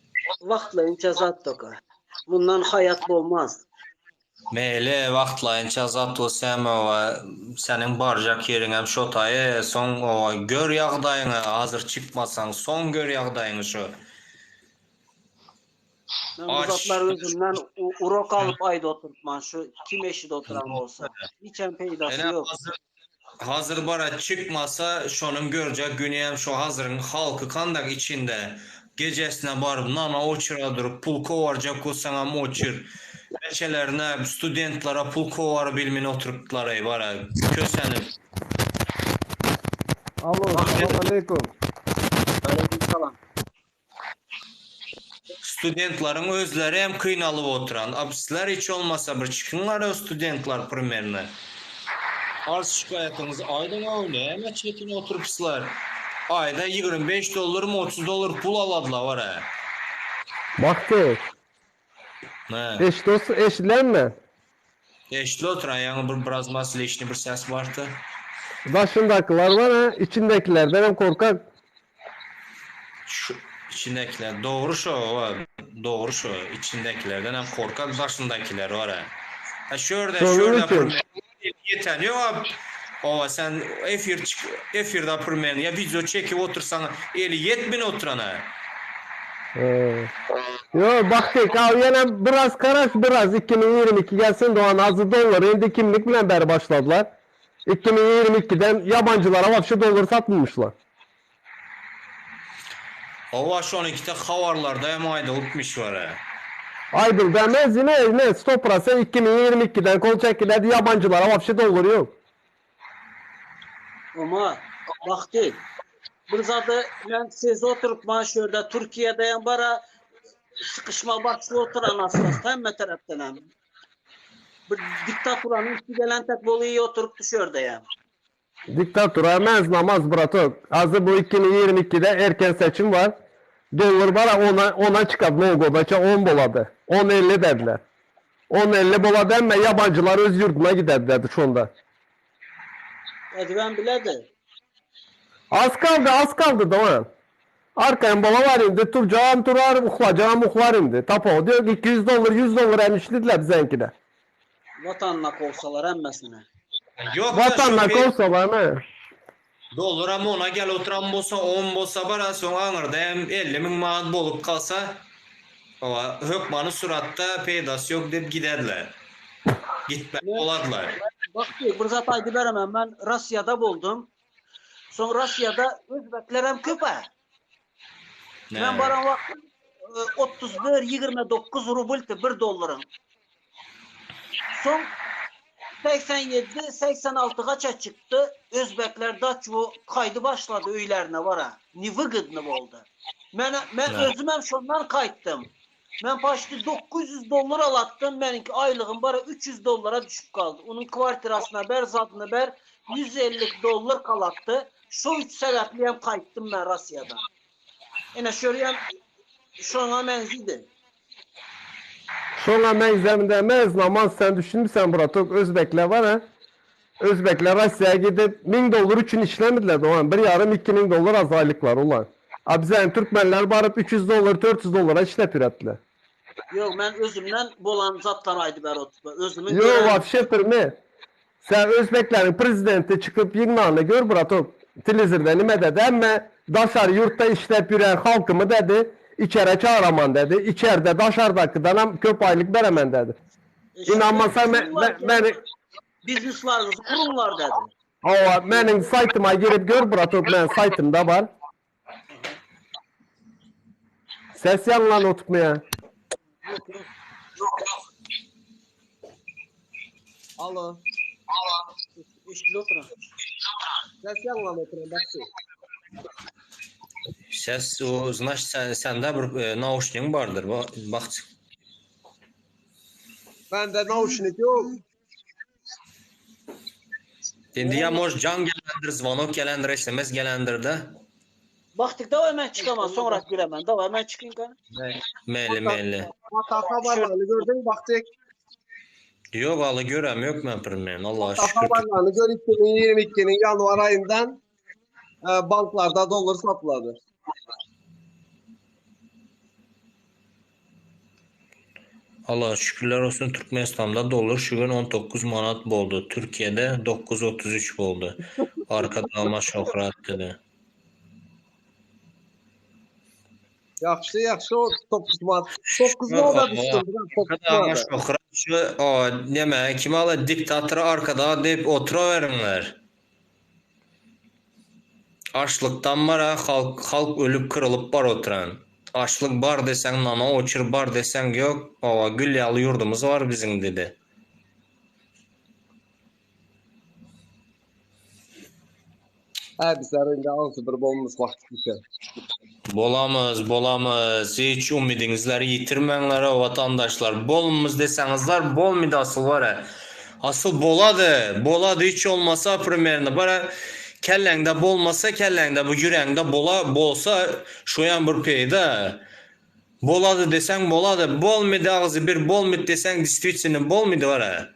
Speaker 2: vaxtla imtiyazat toka. Bundan hayat olmaz.
Speaker 1: Meyli vaxtla incazat o senin barcak yerin hem şotayı son o gör yağdayını hazır çıkmasan son gör yağdayını şu.
Speaker 2: Ben bu zatlar özümden urok alıp ayda oturtman şu kim eşit oturan olsa. Hiçen peydası yok.
Speaker 1: Hazır bara çıkmasa şunun görce güneyem şu hazırın halkı kandak içinde gecesine barıp nana oçura durup pul kovarcak olsana moçur. Beçelerine studentlara pul kovarı bilmini oturttular ey bara kösenip.
Speaker 5: Alo, selamünaleyküm.
Speaker 2: Aleykümselam.
Speaker 1: Studentların özleri hem kıynalıp oturan. Abisler hiç olmasa bir çıkınlar o studentlar primerine. Arz şikayetiniz aydan öyle hemen çekin oturupsılar. Ayda 25 dolar mı 30 dolar pul aladılar var ha.
Speaker 5: Baktı.
Speaker 1: Ne?
Speaker 5: Eş dostu eşlenme.
Speaker 1: Eşli oturan yani biraz masleşli bir ses vardı.
Speaker 5: Başındakiler var ha, içindekilerden hem korkak.
Speaker 1: Şu içindekiler doğru şu var. Doğru şu içindekilerden hem korkak başındakiler var ha. Ha şurada primer yeten yok. O sen efirde primer ya video çekip otursan eli yetmin oturana.
Speaker 5: Yo baktık al yine biraz karaş biraz 2022 gelsin Doğan azı dolar indi kimlik bilen beri başladılar. 2022'den yabancılara bak şu doları satmamışlar.
Speaker 1: Ova şu an ikide havarlarda hem ayda utmuş var ha.
Speaker 5: Aydın demez yine ne stopra sen 2022'den kol çekiledi yabancılara bak şu doları yok.
Speaker 2: Ama vakti bir zatı ben siz oturup şurada Türkiye'de bara sıkışma başlı oturan aslında hem taraftan hem. Bir diktaturanın üstü gelen tek boluyu oturup düşüyor da ya.
Speaker 5: Diktatör emez namaz bırakıyor. Azı bu 2022'de erken seçim var. Dolar bara ona çıkar logodaça 10 boladı. 10.50 dediler. 10.50 boladı ama yabancılar öz yurduna gider dedi şu anda.
Speaker 2: Hadi ben biledi.
Speaker 5: Az kaldı Doğan. Arkaya bala var indi. Turcağım turar, uhlacağım uhlar indi. Tapo diyor ki 200 dolar 100 dolar emişlediler bizimkine.
Speaker 2: Vatanla kovsalar emmesine.
Speaker 1: Yok da
Speaker 5: Vatanla
Speaker 1: şu
Speaker 5: kovsalar mı?
Speaker 1: dolar ama ona gel oturan bolsa 10 bolsa bara son anırda hem 50 min manat bolup kalsa ova hökmanı suratta peydası yok deyip giderler. Gitmek oladılar.
Speaker 2: Bak bir zat aydı veremem ben Rusya'da buldum. Sonra Rusya'da Özbekler hem köpe. Ben bana vakti 31-29 rubelti 1 doların. Son 87-86 kaça çıktı. Özbekler daçvo kaydı başladı öylerine var ha. Nivıgıdını oldu. Ben özümem şundan kayıttım. Ben başta 900 dolar alattım. Benimki aylığım bara 300 dolara düşüp kaldı. Onun kvartirasına ber, zadına ber. $150 kalattı. Şu 3 sebepliyem kayıttım ben Rusya'dan. Yine şöyle şuna menzildi.
Speaker 5: Şoňa men zemindemez namaz sen düşünmüşsen Bratok Özbekler var ha. Özbekler Rusya'ya gidip $1000 için işlemediler ulan. $1,5-2,000 az aylıklar ulan. Bizden Türkmenler barıp $300 $400 işlep ürettiler.
Speaker 2: Yok ben özümden bolan zatlar aydı berot. Özümün
Speaker 5: Yo vapşe pirmi. Sen Özbeklerin prezidenti çıkıp yığınlarını gör Bratok. Televizorda nime dedi ama daşar yurtta işlep yürüyen halkımı dedi. İçeri çağıraman dedi. İçeride daşardakıdan hem köp aylık veremem dedi. İnanmasan beni
Speaker 2: bizneslarınızı kurumlar dedi.
Speaker 5: benim saytıma girip gör Bratok benim saytımda var. Ses yanılan oturtmaya.
Speaker 4: Alo.
Speaker 2: İşte oturun.
Speaker 4: Ses yanılan oturan bak.
Speaker 1: Ses o значит sende bir naushnik vardır. Bak.
Speaker 4: Bende naushnik yok.
Speaker 1: Endi ya moş can gelendir, zvonok gelendir, SMS gelendir de.
Speaker 2: Baktık da hemen çıkamam sonra giremem. Da hemen çıkayım kan.
Speaker 1: Meyli.
Speaker 4: Mataka barlarını gördün baktık.
Speaker 1: Yok alı görem yok ben pirmen. Allah'a
Speaker 4: Mataka
Speaker 1: şükür.
Speaker 4: barlarını gör 2022'nin yanvar ayından banklarda dolar satıladı.
Speaker 1: Allah'a şükürler olsun Türkmenistan'da dolar şu gün 19 manat oldu. Türkiye'de 9.33 oldu. Arkada alma şokrat dedi.
Speaker 4: Yaxşı o 9 manat. 9 manat düştüm. 9
Speaker 1: Arkada alma
Speaker 4: manat.
Speaker 1: şokrat şu deme kim ala diktatörü arkada deyip oturaverinler. Açlıktan var ha halk ölüp kırılıp var oturan. Açlık var desen nana uçur var desen yok. Gül yalı yurdumuz var bizim dedi.
Speaker 4: Bizler indi hansı bir bolmuş vakti.
Speaker 1: Bolamız. Hiç umidinizleri yitirmenler vatandaşlar. Bolumuz desenizler bol muydu asıl var ha. Asıl boladı. Boladı hiç olmasa primerinde. Bara kellende bolmasa kellende bu yüreğinde bolsa şoyan bir peyda. Boladı desen boladı. Bol muydu ağzı bir bol muydu desen distritsinin bol muydu var ha.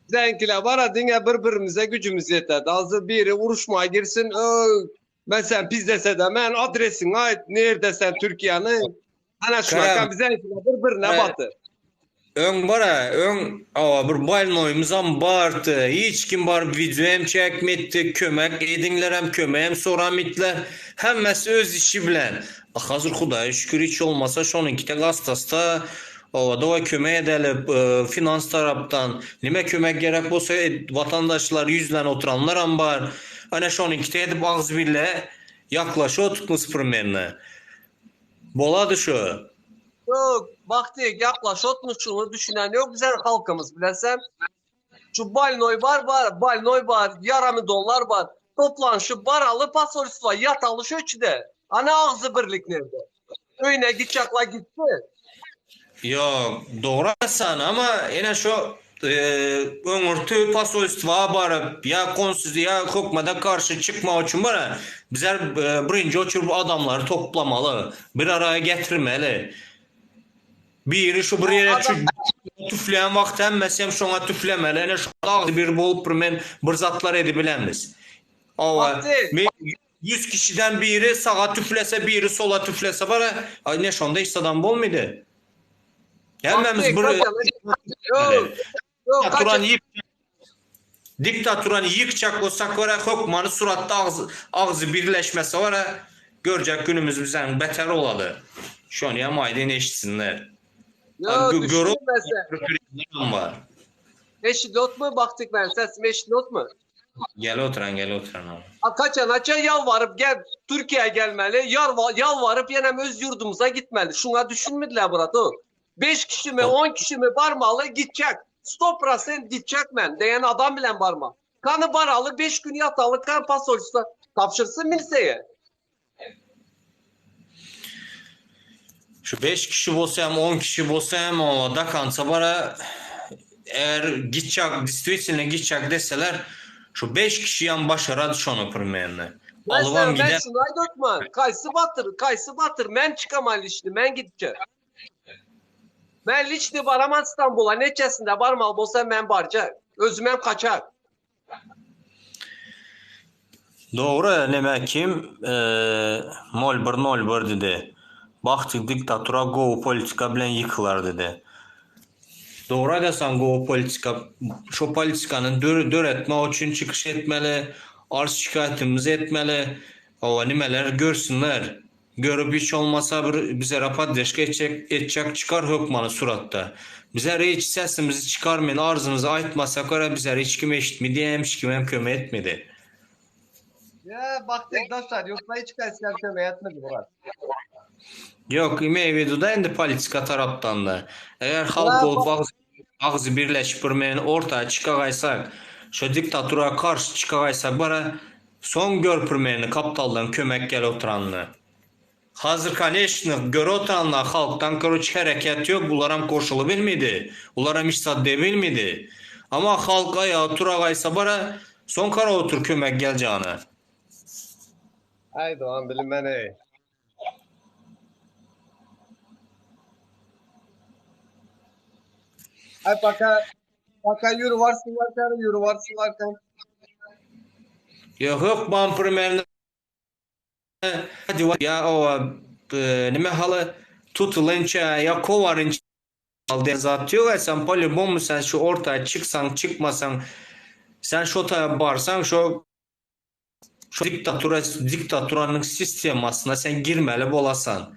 Speaker 4: Zenkiler var ha dünya birbirimize gücümüz yeter. Azı biri vuruşmaya girsin. Ben sen pis dese de ben adresin ait neredesin Türkiye'nin. Ana şu an bize birbirine batı.
Speaker 1: Ön bara, bir balnoyumuzam bardı. Hiç kim bar videom çekmetti, kömek edinlerem, kömeğim soramitler. Hemmesi öz işi bilen. Hazır Xudaya şükür hiç olmasa şonunki de hastasta da kömek edelim finans taraftan. Nime kömek gerek olsa vatandaşlar yüzlen oturanlar var. Ana şonunki de edip ağız bile yaklaş oturtmuş primerine. Boladı şu.
Speaker 4: Yok baktık yaklaş otmuşunu düşünen yok güzel halkımız bilesen. Şu balnoy var, yarımı dolar var. Toplan şu baralı pasolstva yatalı şu içinde. Ana ağzı birlik nerede? Öyle gidecekla gitti.
Speaker 1: Yok doğru sen ama yine şu ömürtü pasolstva barıp ya konsuz ya hükmede karşı çıkma için var bizler birinci uçur bu adamları toplamalı. Bir araya getirmeli. Biri şu bir yere tüfleyen vaxt emmesem şuna tüflemeli. Yani şu ağzı bir bolup bir zatlar edebilemiz. Ama 100 kişiden biri sağa tüflese biri sola tüflese var ne şunda hiç adam bol muydu? Gelmemiz buraya. Diktaturanı yıkacak olsak var hükmanı suratta ağzı birleşmesi var görecek günümüz bizden beter oladı. Şu an yamaydın eşitsinler.
Speaker 4: Yok düşünmese. Eşilot mu baktık ben sesim eşilot mu?
Speaker 1: Gel oturan abi.
Speaker 4: Kaçan yalvarıp gel Türkiye'ye gelmeli. Yalvarıp yine öz yurdumuza gitmeli. Şuna düşünmediler burada. 5 kişi mi 10 kişi mi barmalı gidecek. Stopra sen gidecek men. Diyen adam bilen barma. Kanı baralı 5 gün yatalı kan pasolcusu tapşırsın milseye.
Speaker 1: Şu 5 kişi olsam 10 kişi olsam o da kansa bara eğer gidecek, действительно gidecek deseler Şu 5 kişiyen başaradı şunu pırmenini.
Speaker 4: Ben
Speaker 1: Alıvam
Speaker 4: sana ben
Speaker 1: gider.
Speaker 4: şunay dökman. Kaysı batır. Men çıkamal işte. Men gideceğim. Men liçli baraman İstanbul'a. Neçesinde barmal bolsa men barca. Özümem kaçar.
Speaker 1: Doğru demek ki Molbur dedi. Baktık diktatura geopolitika bilen yıkılar dedi. Doğru desan geopolitika şu politikanın dör etme için çıkış etmeli. Arz şikayetimizi etmeli. O nimeler görsünler. Görüp hiç olmasa bize rapat deşke edecek çıkar hükmanı suratta. Bize hiç sesimizi çıkarmayın, arzımızı aytmasak ara bize hiç kim eşitmedi, hiç kim hem köme etmedi.
Speaker 4: Ya baktık dostlar. Yoksa hiç kaysı etmedi Murat.
Speaker 1: Yok, mevzuda endi politika taraftan da. Eğer halk
Speaker 4: Ya
Speaker 1: olup ağzı birleşip ortaya çıkagaysak, şu diktatura karşı çıkagaysak bara son görpürmeni kaptaldan kömek gel oturanlı. Hazır kaneşni göre oturanlar halktan kırıç hareket yok. Bunlar koşulu bilmedi. Bunlar hiç sadde bilmedi. Ama halk ayağı turagaysa bara son kara otur kömek gel canı.
Speaker 4: Ay Doğan bilin beni. Ay baka yürü varsın varken yürü varsın varken.
Speaker 1: Yok bumper hadi ya o nime halı tutulunca ya kovarınca aldı zatıyor ya sen polibom sen şu ortaya çıksan çıkmasan sen şu ortaya barsan şu diktaturanın sistemi aslında sen girmeli bolasan.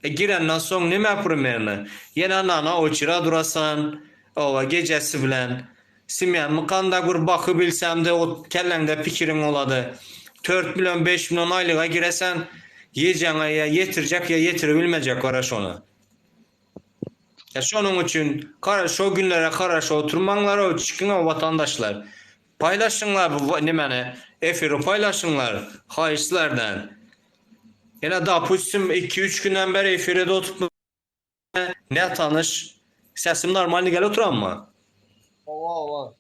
Speaker 1: Girenden son nime primerini yine nana oçira durasan o gecesi bilen Simyan mıkanda bir bakı bilsem de o kellende fikrin oladı. 4 milyon 5 milyon aylığa giresen yiyeceğine ya yetirecek ya yetirebilmeyecek araş onu. Ya şunun için şu günlere karşı oturmanlar o çıkın o vatandaşlar. Paylaşınlar bu nimene efiri paylaşınlar haislerden. Yine daha pusim 2-3 günden beri efirde oturup ne tanış sesim normal gel oturan mı?
Speaker 4: Ova.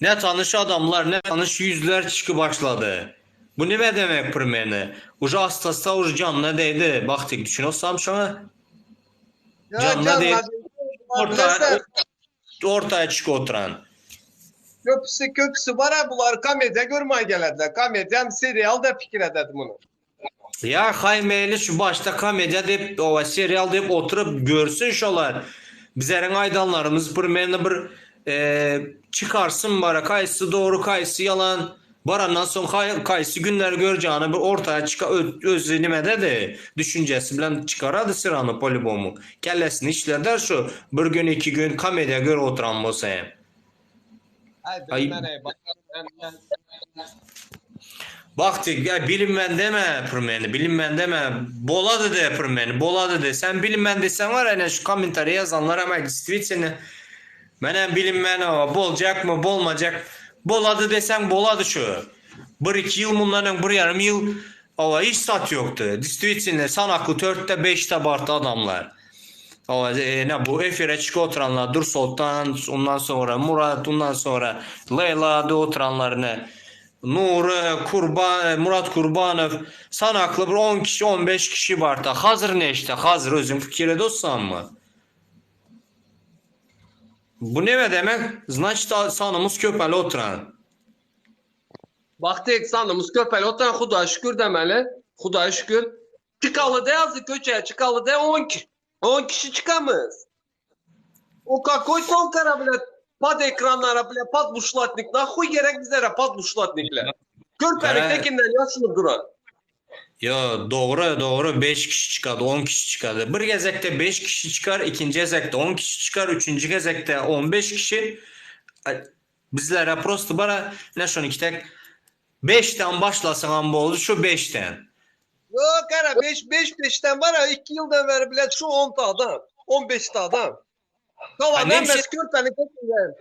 Speaker 1: Ne tanış adamlar, ne tanış yüzler çıkı başladı. Bu ne demek primeni? Uca hastası uca canına değdi. Baktık düşünüyorsam şuna.
Speaker 4: Ya
Speaker 1: Canına değdi.
Speaker 4: Ortaya.
Speaker 1: Ortaya çıkı oturan.
Speaker 4: Köpüsü bara bular komediya görmeye gelediler. Komediyam serialda fikir ededim bunu.
Speaker 1: Ya haymeyli şu başta komedya deyip o serial deyip oturup görsün şolar. Bizlerin aydanlarımız primeni bir çıkarsın bara kayısı doğru kayısı yalan. Barandan son kayısı günler göreceğini bir ortaya özlenime de düşüncesi bilen çıkaradı sıranı polibomu. Kellesini işleder şu bir gün 2 gün komedya gör oturan bolsa hem.
Speaker 4: Ay.
Speaker 1: Baktık ya bilinmen deme pırmeni bilinmen deme boladı de pırmeni boladı de sen bilinmen desen var ya şu komentari yazanlar ama действительно menen bilinmen o bolacak mı bolmayacak boladı desen boladı şu 1-2 yıl bunların 1,5 yıl o hiç sat yoktu действительно sanaklı 4'te 5'te bartı adamlar o ne bu efire çıkı oturanlar Dur Sultan ondan sonra Murat ondan sonra Leyla'da oturanlar ne Nur, Murat Kurbanov sanaklı bir 10 kişi 15 kişi var da hazır ne işte hazır özün fikir dostsan mı? Bu ne demek? Значит sanımız köpeli oturan.
Speaker 4: Baktık sanımız köpeli oturan Huda şükür demeli. Huda şükür. Çıkalı da yazdı köçeye çıkalı da 10 kişi çıkamız. O kakoy son kara bile pad ekranlara bile pad buşlatnik. Nahuy gerek bizlere pad buşlatnikle. Körpeliktekinden yaşlı duran.
Speaker 1: Ya doğru 5 kişi çıkardı 10 kişi çıkardı. Bir gezekte 5 kişi çıkar ikinci gezekte 10 kişi çıkar üçüncü gezekte 15 kişi. Bizlere prosto bara ne şunu kitek 5'ten başlasın amba oldu şu 5'ten.
Speaker 4: Yok kara 5'ten var ya 2 yıldan beri bile şu 10 adam. 15 adam. Kalan emez körpeliktekinden.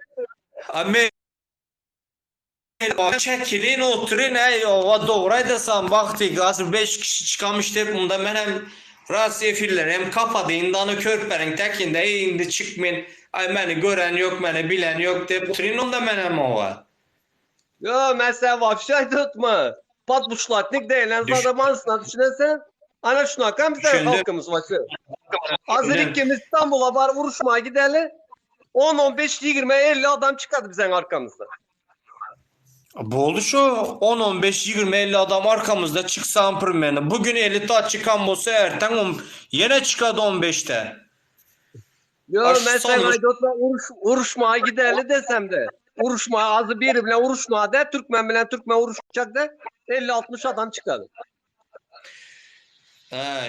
Speaker 1: Ama çekilin oturun o doğruydasan baktık az 5 kişi çıkamıştı bunda ben hem rast efirler hem kapadı indanı körperin tekinde indi çıkmayın ay beni gören yok beni bilen yok deyip oturun onda ben hem o var.
Speaker 4: Yo mesela vapşay tutma. Patbuçlatnik değilen
Speaker 1: Düş-
Speaker 4: zadamanısına düşünesen. Ana şuna kan bizim
Speaker 1: Düşündüm.
Speaker 4: halkımız var. Hazır
Speaker 1: Düşündüm.
Speaker 4: ikimiz İstanbul'a var vuruşmaya gidelim. 10, 15, 20, 50 adam çıkardı bizim arkamızda.
Speaker 1: Bu oldu şu 10, 15, 20, 50 adam arkamızda çıksa Premier. Bugün 50 ta çıkan olsa erten yine çıkadı 15'te.
Speaker 4: Yo
Speaker 1: Aş
Speaker 4: mesela
Speaker 1: sanmış.
Speaker 4: Aydot'la vuruşmaya gidelim desem de. Vuruşmaya azı biri bile vuruşmaya de Türkmen bilen Türkmen vuruşacak da 50-60 adam çıkardı.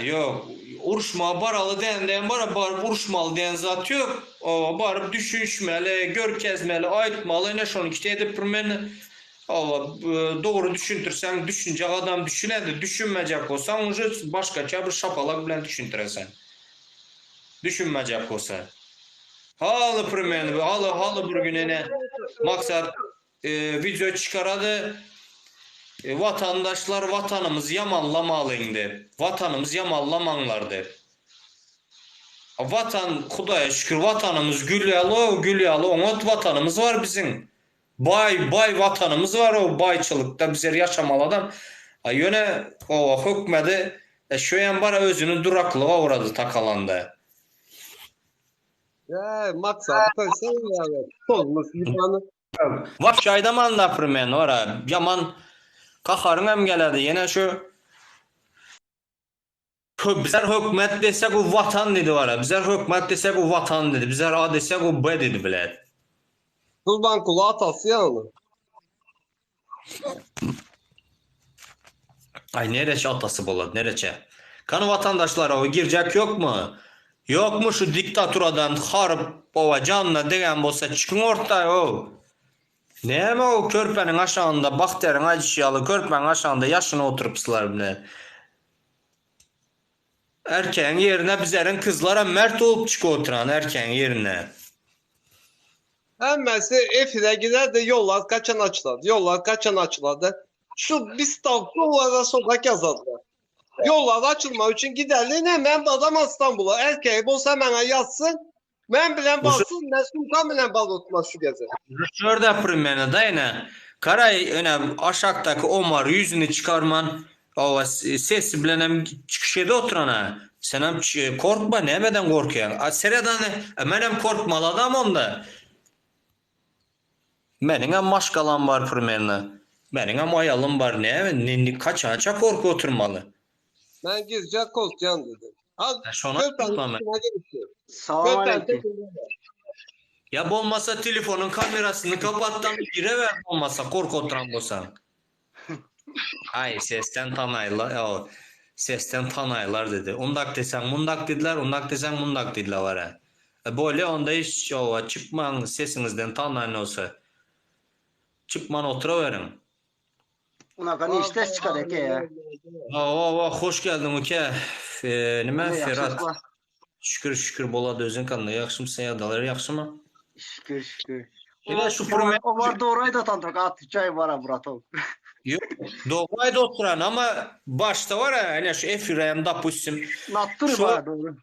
Speaker 1: Yok. Uruşma baralı diyen barıp uruşmalı diyen zat yok. O barıp düşünüşmeli, görkezmeli, aytmalı. Ne şonu işte edip birmeni doğru düşüntürsen, düşünecek adam düşünedi. Düşünmeyecek olsan onu başka bir şapalak bilen düşüntüresen. Düşünmeyecek olsa. Halı birmeni, halı bir gününe maksat video çıkaradı. Vatandaşlar vatanımız yamanlamalıydı. Vatanımız yamanlamanlardı. Vatan, Kudaya şükür vatanımız gülyalı, ona vatanımız var bizim. Bay vatanımız var, o bayçılıkta bizler yaşamalı adam. Yöne o hükmedi, şöyen bara özünü duraklığa uğradı takalandı.
Speaker 4: Maksat koysan ya. Tozmuş yuvanı.
Speaker 1: Vapşayda man da pırmen ora, yaman kaharın hem geledi, yine şu bizler hükümet desek o vatan dedi var. Bizler hükümet desek o vatan dedi. Bizler A desek o B dedi bile.
Speaker 4: Kurban kulu atası ya onu.
Speaker 1: Ay nereçe atası boladı nereçe. Kanı vatandaşlara o girecek yok mu? Yok mu şu diktaturadan harp baba canına degen bolsa çıkın ortaya o. Ne mi o körpenin aşağında bakterin acışyalı körpenin aşağında yaşına oturupsılar bile. Erkeğin yerine bizlerin kızlara mert olup çıkı oturan erkeğin yerine.
Speaker 4: Hemmesi Efir'e gider de yollar kaçan açıladı. Yollar kaçan açıladı. Şu Bistav yollara sokak yazarlar. Yollar açılma için giderler hemen adam İstanbul'a. Erkeği bolsa hemen yazsın. Ben bilen balsın, Mesut'tan bilen bal tutmaz şu geze.
Speaker 1: Şurada primene dayına. Karay öne aşaktaki Omar yüzünü çıkarman o sesi bilenem çıkışıda oturana. Sen hem korkma nemeden korkuyorsun. Sereden menem korkmalı adam onda. Benim hem maşkalam var primene. Benim hem ayalım var ne kaça korku oturmalı.
Speaker 4: Ben girecek korkacağım dedim. Az
Speaker 1: Şuna
Speaker 4: Köpen
Speaker 1: tutma ben.
Speaker 4: üstüne gelişti.
Speaker 2: Salam
Speaker 4: Köpen
Speaker 2: aleyküm.
Speaker 1: Ya olmasa telefonun kamerasını kapattan girever olmasa korku oturan bolsan. Ay sesten tanaylar. Ya, sesten tanaylar dedi. Ondak desen mundak dediler. Ondak desen mundak dediler var ha. Böyle onda hiç o çıkman sesinizden tanayın olsa. Çıkman oturuverin.
Speaker 2: Unaqa ne işler çıkar eke ya.
Speaker 1: Hoş geldin uke. Nime
Speaker 2: Ne
Speaker 1: Ferhat.
Speaker 2: yaxşılıqlar.
Speaker 1: Şükür boladı özün kanında. Yaxşımsın ya daları yaxşı mı?
Speaker 2: Şükür.
Speaker 1: Elə şu pırmen.
Speaker 2: O var doğrayı da tanıdık. At çay var ha Muratov.
Speaker 1: Yok. Doğayda oturan ama başta var ya hani şu Efiray'ım da pussim.
Speaker 2: Nattır
Speaker 1: Şu-
Speaker 2: var doğru.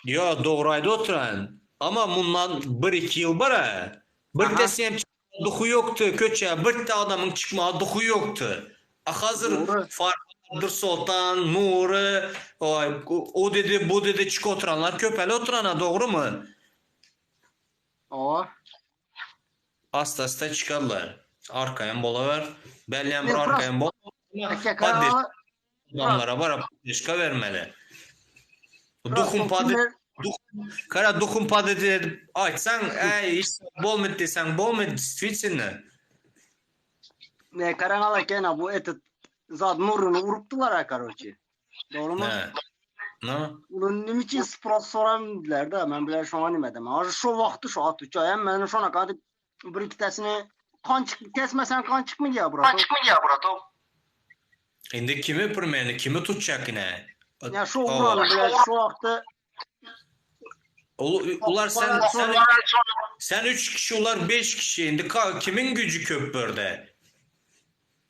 Speaker 1: Yo doğrayda oturan. Ama bundan 1-2 yıl var ha. Bir
Speaker 2: Aha.
Speaker 1: de sen duhu yoktu köçe. Bir de adamın çıkma duhu yoktu. Hazır
Speaker 2: Doğru.
Speaker 1: Farkadır Sultan, Nuri, o dedi bu dedi çık oturanlar köpeli oturana doğru mu?
Speaker 2: O.
Speaker 1: Hasta çıkarlar. Arkaya bola ver. Belli bir
Speaker 2: Ne,
Speaker 1: arkaya bola.
Speaker 2: Eke
Speaker 1: Paddeş
Speaker 2: karalı.
Speaker 1: adamlara var paddeşka vermeli. Dokun paddeş. Kara dokun paddeş açsan işte bol mu desen bol mu действительно.
Speaker 2: Ne karanala gene bu eti zat nurunu vuruptular ha короче. Doğru mu?
Speaker 1: Ne? Ne?
Speaker 2: Bunun nim için spros soramdiler de ben bile şu an demedim. Ama şu vakti şu atı çayım ben şu ana kadar bir iki tanesini kan kesmesen kan çıkmıyor ya Muratov.
Speaker 1: Şimdi kimi pırmeni kimi tutacak yine?
Speaker 2: Ya şu uğranı bile şu vakti
Speaker 1: Ular sen 3 kişi ular 5 kişi şimdi kimin gücü köp böyle?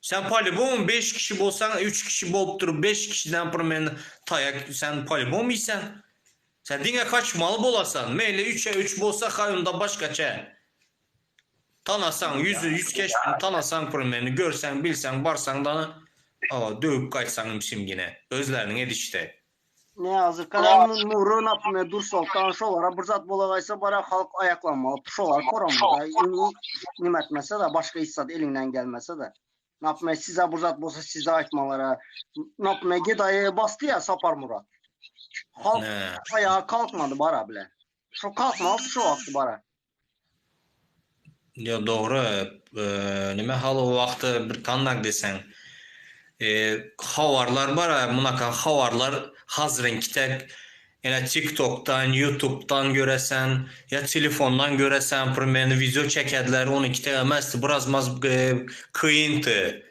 Speaker 1: Sen palibon 5 kişi bolsan 3 kişi bolup durup 5 kişiden pırmen tayak sen palibon muysan? Sen dine kaçmalı bolasan. Meyle 3'e 3 bolsa kayında başkaça. Tanasan, yüz keçtin, tanasan primerini, görsen, bilsen, barsan da dövüp kaçsan simgine. Özlerinin edişte.
Speaker 2: Ne yazık kalan Nuru napme Dursaltan şolara bırzat bolagaysa bara halk ayaklanmalı. Şolar koranmalı. Nimetmese de başka hissat elinden gelmese de. Napme size bırzat bolsa size aytmalara. Napme gidayı bastı ya Sapar Murat. Halk
Speaker 1: Ne?
Speaker 2: ayağa kalkmadı bara bile. Şu kalkmalı şu vakti bara.
Speaker 1: Ya doğru. Nime hal o vaxtı bir tannak desen. Havarlar var, bunaka havarlar hazırın kitek. Yani TikTok'tan, YouTube'dan göresen, ya telefondan göresen, primerini video çekediler, onu kitek emezdi. Biraz kıyıntı.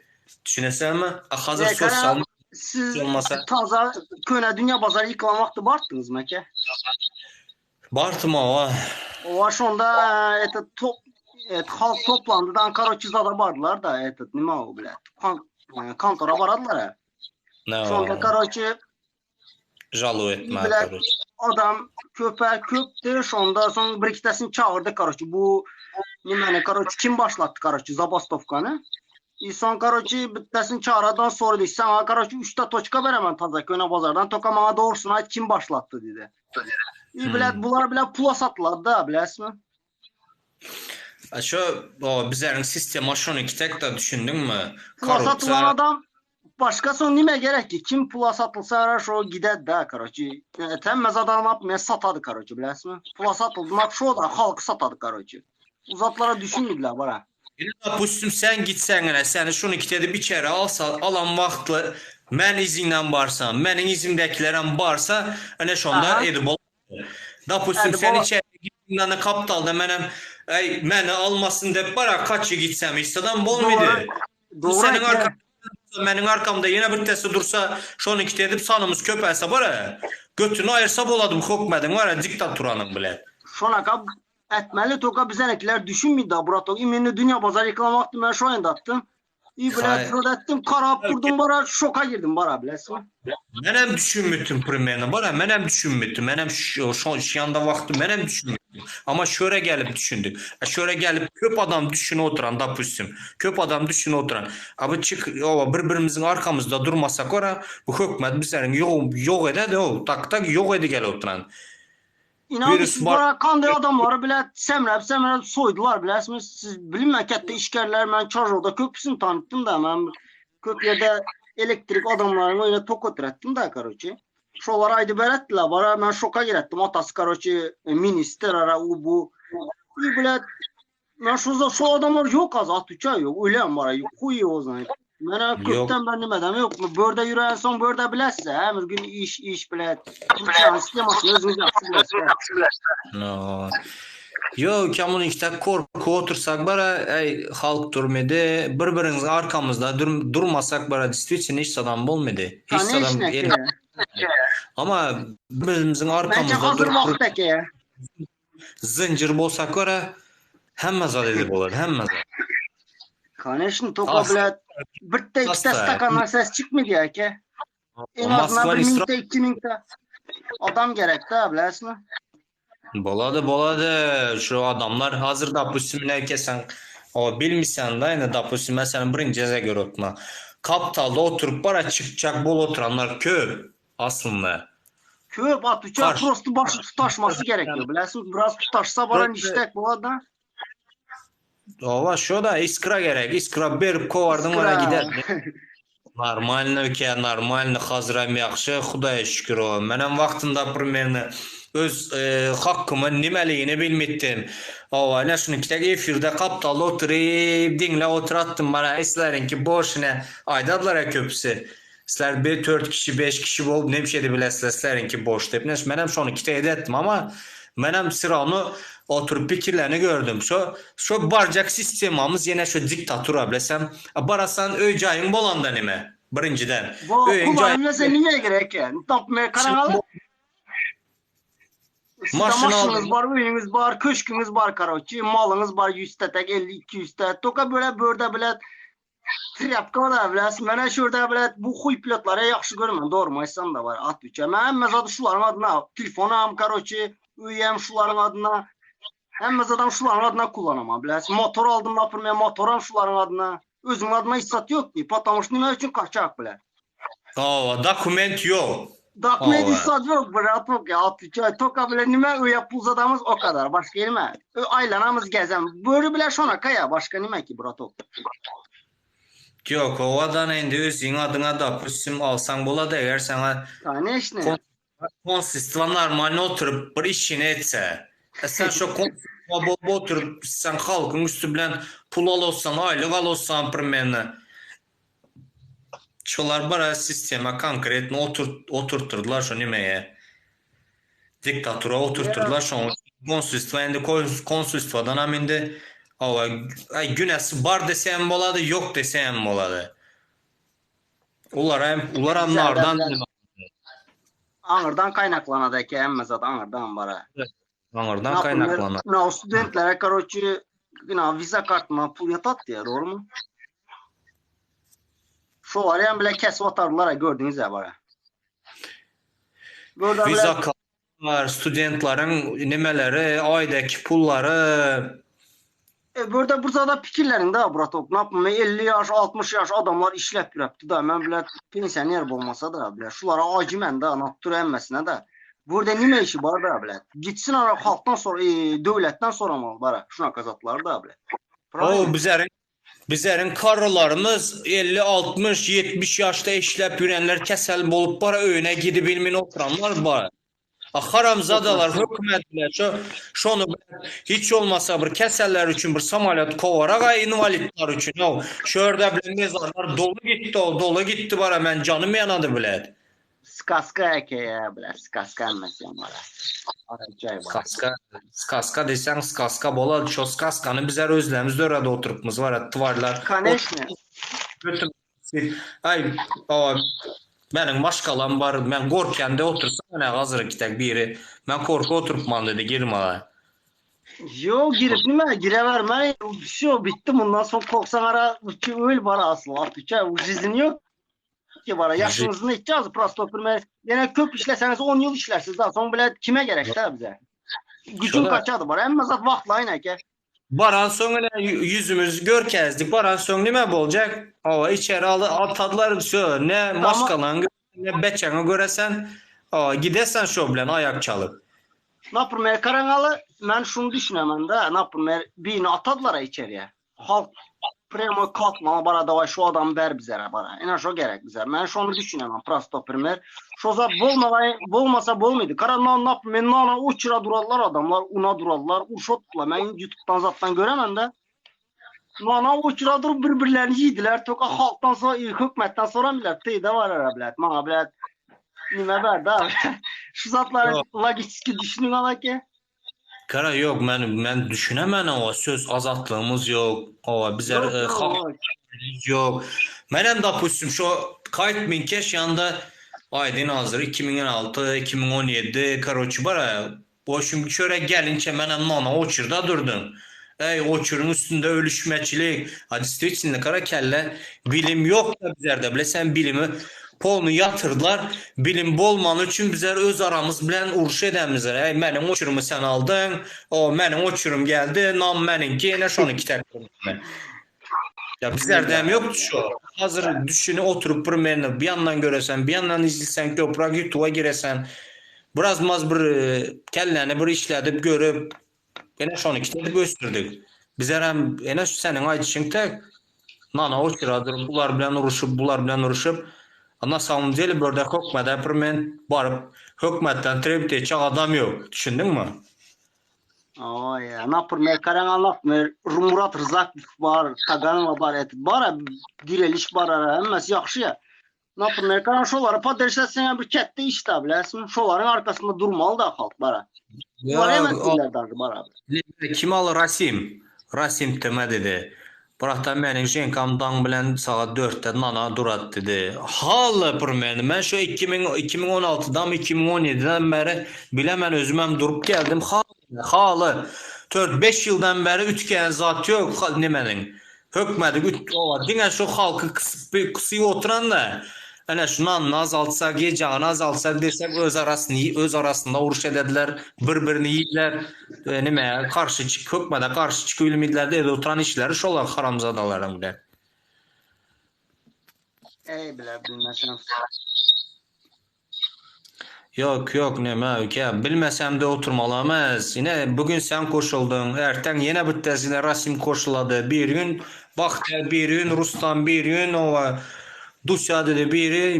Speaker 1: Düşünesen mi? Hazır sosyal
Speaker 2: Siz
Speaker 1: olmasa.
Speaker 2: taza köne dünya pazarı yıkılamaktı barttınız mı ki?
Speaker 1: Bartım o.
Speaker 2: O şonda halk toplandı da Ankara Çizada bardılar da nima o bile. Kantora baradılar ha.
Speaker 1: Ne
Speaker 2: Şonda
Speaker 1: o?
Speaker 2: karoçı
Speaker 1: Jalu etme.
Speaker 2: bile adam köptü şonda son bir ikisini çağırdı karoçı. Bu nimene karoçı kim başlattı karoçı Zabastovkan'ı? İnsan karoçı bittesin çağıradan sonra dedi. Sen karoçı 3'te toçka veremem taza köne pazardan. Toka bana doğrusunu ait kim başlattı dedi. Bunlar bile pula sattılar da bilesin mi?
Speaker 1: Şu bizlerin sistemi şunu iki tek de düşündün mü?
Speaker 2: Pula satılan adam başka son nime gerek ki? Kim pula satılsa ara şu gider de karoçı. Temmez adam yapmaya satadı karoçı bilesin mi? Pula satıldı. Şu da halkı satadı karoçı. Uzatlara düşünmediler bana.
Speaker 1: Pustum sen gitsen seni şunu kitedi bir kere alan vaxtlı mən izinlə barsam, mənim izimdəkilərəm barsa, hani şonda edib olur. Da pustum sen içeri gittiğinden kapitalda mənə almasın deyip bara kaçı gitsem istadan bol muydu? Senin arkamda, mənim arkamda yine bir tesi dursa şunu kitedip sanımız köpelse bara götünü ayırsa boladım hokmedin var ya diktaturanın bile.
Speaker 2: Şona kap etmeli toka bizdekiler düşünmüyor da burato. İmini dünya pazarı yıkılamaktı ben şu anda attım. İyi bile ettim karap vurdum bara şoka girdim bara bilesin.
Speaker 1: Mənim düşünmütüm primerini bara mənim düşünmütüm. Mənim şu anda vaxtı mənim düşünmütüm. Ama şöyle gelip düşündük. Şöyle gelip köp adam düşüne oturan da pustum. Köp adam düşüne oturan. Abi çık birbirimizin arkamızda durmasak ora bu hükümet bizlerin yok eder de o tak yok edi gel oturan.
Speaker 2: İnan siz bana kandı adamları bile semrep soydular bilesiniz. Siz bilinmekette işgerler ben Çarjo'da köprüsünü tanıttım da ben köprüde elektrik adamlarını öyle tok oturattim da karoçi. Şolar aydı berettiler bana ben şoka girettim atası karoçi minister ara bu. İyi bile ben şu adamlar yok az atüça yok öyle mi var yok kuyu o zaman. Bana kökten ben demeden yok mu? Börde yürüyen son börde bilese. Her gün iş bile. Sistemasını özünüz yapsın.
Speaker 1: No. Yok kamun işte korku otursak bara halk durmadı. Birbirimizin arkamızda durmasak bara действительно hiç adam olmadı. Hiç adam ama birbirimizin arkamızda durup zincir bolsak bara hemme zad edip olur. Hemme zad.
Speaker 2: Конечно, только, блядь, bir de iki stakanlar ses çıkmıyor ya ki. En azından bir minute, 2 minute adam gerekti ha bilesin mi?
Speaker 1: Boladı. Şu adamlar hazır da pusum herkesen o bilmişsen de yine da pusum mesela birinciye göre otma. Kapitalda oturup bara çıkacak bol oturanlar köp aslında.
Speaker 2: Köp atacak prosto başı tutaşması gerekiyor bilesin. Biraz tutaşsa bara niştek bu adam.
Speaker 1: Ova şu da iskra gerek. İskra berip kovardım ona gider. Normalni öke, normalni hazıram yaxşı, Xudaya şükür o. Mənim vaxtında primerni öz hakkımın nimeliğini bilmettim. Ova ne şunu kitek efirde kapitalda oturayım, dinle oturattım bana. İslerin ki boşuna aydadılar köpüsü. İsler bir 4 kişi, 5 kişi olup ne bir şeydi bile islerin ki boş deyip. Mənim şunu kitek ettim ama mənim sıranı oturup fikirlerini gördüm. Şu barcak sistemamız yine şu diktatura bilesem. Barasan öycayın bolanda nime? Birinciden.
Speaker 2: Bu kullanımda sen niye gerek yani? Tapmaya karanalı. Maşınız var, öyünüz var, köşkünüz var karoçi, malınız var 100 tetek, 50-200 tetek. Toka böyle börde bile trapka da bilesin. Mənə şurada bile bu xuy pilotlara yaxşı görməm. Doğru maysan da var at üçe. Mən məzadı şuların adına telefonam karoçi, üyem şuların adına.
Speaker 6: Hem zaten şuların adına kullanamam. Biləsən, motor aldım, napırmaya motoram şuların adına. Özüm adıma hissat yok ki. Patamış nime üçün kaçak bile.
Speaker 1: Dokument yok.
Speaker 6: Dokument
Speaker 1: Ova.
Speaker 6: hissat yok. Bırak yok ya. Atlıca toka bile nime öyle pulzadamız o kadar. Başka nime. Aylanamız gezem. Böyle bile şona kaya. Başka nime ki bırak yok.
Speaker 1: Yok, ovadan endi özün adına допустим alsan boladı eğer sana
Speaker 6: Ne iş ne?
Speaker 1: konsistva normal oturup bir işini etse. Sen şu konsistva oturup sen halkın üstü bilen pul alırsan, aylık alırsan primene. Şolar bara sistema konkretno oturturdular şu nimeye. Diktatura oturturdular şu konsistva endi konsistadan amindi. Ava günesi bar desem boladı, yok desem boladı. Ular anlardan
Speaker 6: Ağırdan kaynaklanadı ki emme zaten ağırdan bara.
Speaker 1: anlardan kaynaklanan.
Speaker 6: Ne studentlere karoçu vize kartına pul yatat diye doğru mu? Şu var ya bile kesip atardılar gördünüz ya bara. Burada bile
Speaker 1: Viza var, studentların nimeleri, aydaki pulları.
Speaker 6: burada da fikirlerin de Buratok. Ne yapayım? 50 yaş, 60 yaş adamlar işlep yaptı da. Ben bile pensioner olmasa da bile. Şulara acı mən de anlattır emmesine de. Burada nime işi var da bile. Gitsin ara halktan sonra, devletten soramalı bara. Şuna kazatlar da bile.
Speaker 1: O bizlerin karılarımız 50, 60, 70 yaşta işlep yürüyenler kesel bolup bara öyüne gidip bilmin oturanlar var. Haramzadalar hükümetler şunu hiç olmasa bir keseller için bir samalyat kovara invalidler için o şurada bile mezarlar dolu gitti bara ben canım yanadı bile.
Speaker 6: Skaska ekeye bile. Skaska emmesi bara. Acayip bara.
Speaker 1: Skaska desen skaska bola şu skaskanı bizler özlemizde orada oturupmuz var tuvarlar.
Speaker 6: Kaneşne.
Speaker 1: Ay o benim başkalan var ben korkende otursam ne hazır gitek biri ben korku oturupman dedi girme.
Speaker 6: Yo girip nime gireverme. Şu bitti bundan sonra korksan ara öyle bara asıl. Artık uzizin yok ki bara. Yaşınızın içeceğiz. Prostopürme. Yine köp işleseniz 10 yıl işlersiniz. Daha sonra bile kime gerek de bize? Gücün
Speaker 1: Şöyle-
Speaker 6: kaçadı bara. Hem zat vaxtla aynı ki.
Speaker 1: Baran sonra yüzümüz görkezdik. Baran sonra ne olacak? O içeri atadılar şu ne maskalan ne beçene göresen gidesen şu bilen ayak çalıp.
Speaker 6: Ne yapayım? Karangalı ben şunu düşünemem de. Ne yapayım? Birini atadılar içeriye. Halk premo kalkma bara da şu adam ver bize bara. En az o gerek bize. Ben şunu düşünemem. Prostopürme. Şu zat bolmasa bolmaydı. Karangalı ne yapayım? Nana uçura durarlar adamlar. Una durarlar. Urşotla. Ben YouTube'dan zattan göremem de. Nana uçura durup birbirlerini yediler. Toka halktan sonra, hükümetten sonra millet. Teyde var ara bilet. Bana bilet. Nime verdi abi. Şu zatları logistiki düşünün ala ki.
Speaker 1: Kara yok ben düşünemem o söz azatlığımız yok. O bizler halk yok. Benim de pusum şu kayıt minkeş yanında Aydın hazır 2016 2017 karoçu bara. Boşum şöyle gelince benim nana uçurda durdum. Uçurun üstünde ölüşmeçilik. Hadi içinde kara kelle bilim yok da bizlerde bile sen bilimi polunu yatırdılar. Bilim bolman için bizler öz aramız bilen uğruş edemizler. Benim uçurumu sen aldın. O benim uçurum geldi. Nam benimki yine şunu iki terk. Ya bizlerde hem yoktu şu. Hazır düşünü oturup bir yandan göresen, bir yandan izlesen, köprak YouTube'a giresen. Biraz maz bir kelleni bir işledip görüp yine şunu iki terk gösterdik. Bizler hem yine senin ayçın tek nana uçuradır. Bular bilen uğraşıp ana savuncalı böyle hükümete permen barıp hükümetten trip edecek adam yok. Düşündün mü?
Speaker 6: O ya, ne yapayım? Karangalı Murat Rızak var, Tagan var, bara direliş var ara, emmesi yaxşı ya. Ne yapayım? Karan şoları paderşetsen bir kette işte bilesin. Şoların arkasında durmalı da halk bara. Var emekliler dardı bara.
Speaker 1: Kim alır Rasim tema dedi. Bıraktan benim jenkamdan bilen saat 4'te nana durat dedi. Halı permen. Ben şu 2016'dan 2017'den beri bilemen özümem durup geldim. Halı 4-5 yıldan beri ütken zat yok nemenin. Hükmedi o dine şu halkı kısıp oturan da Ana şunu azaltsak, yiyeceğini azaltsak desek öz arasında uruş edediler, birbirini yiydiler. Nime karşı çık, hükmede karşı çıkı bilmediler de oturan işleri şolar haramzadaların bile.
Speaker 6: Ey bile bilmesen.
Speaker 1: Yok neme öke bilmesem de oturmalamaz. Yine bugün sen koşuldun, erten yine büttesine Rasim koşuladı. Bir gün Bahtiyar, bir gün Ruslan, bir gün o Dusya dedi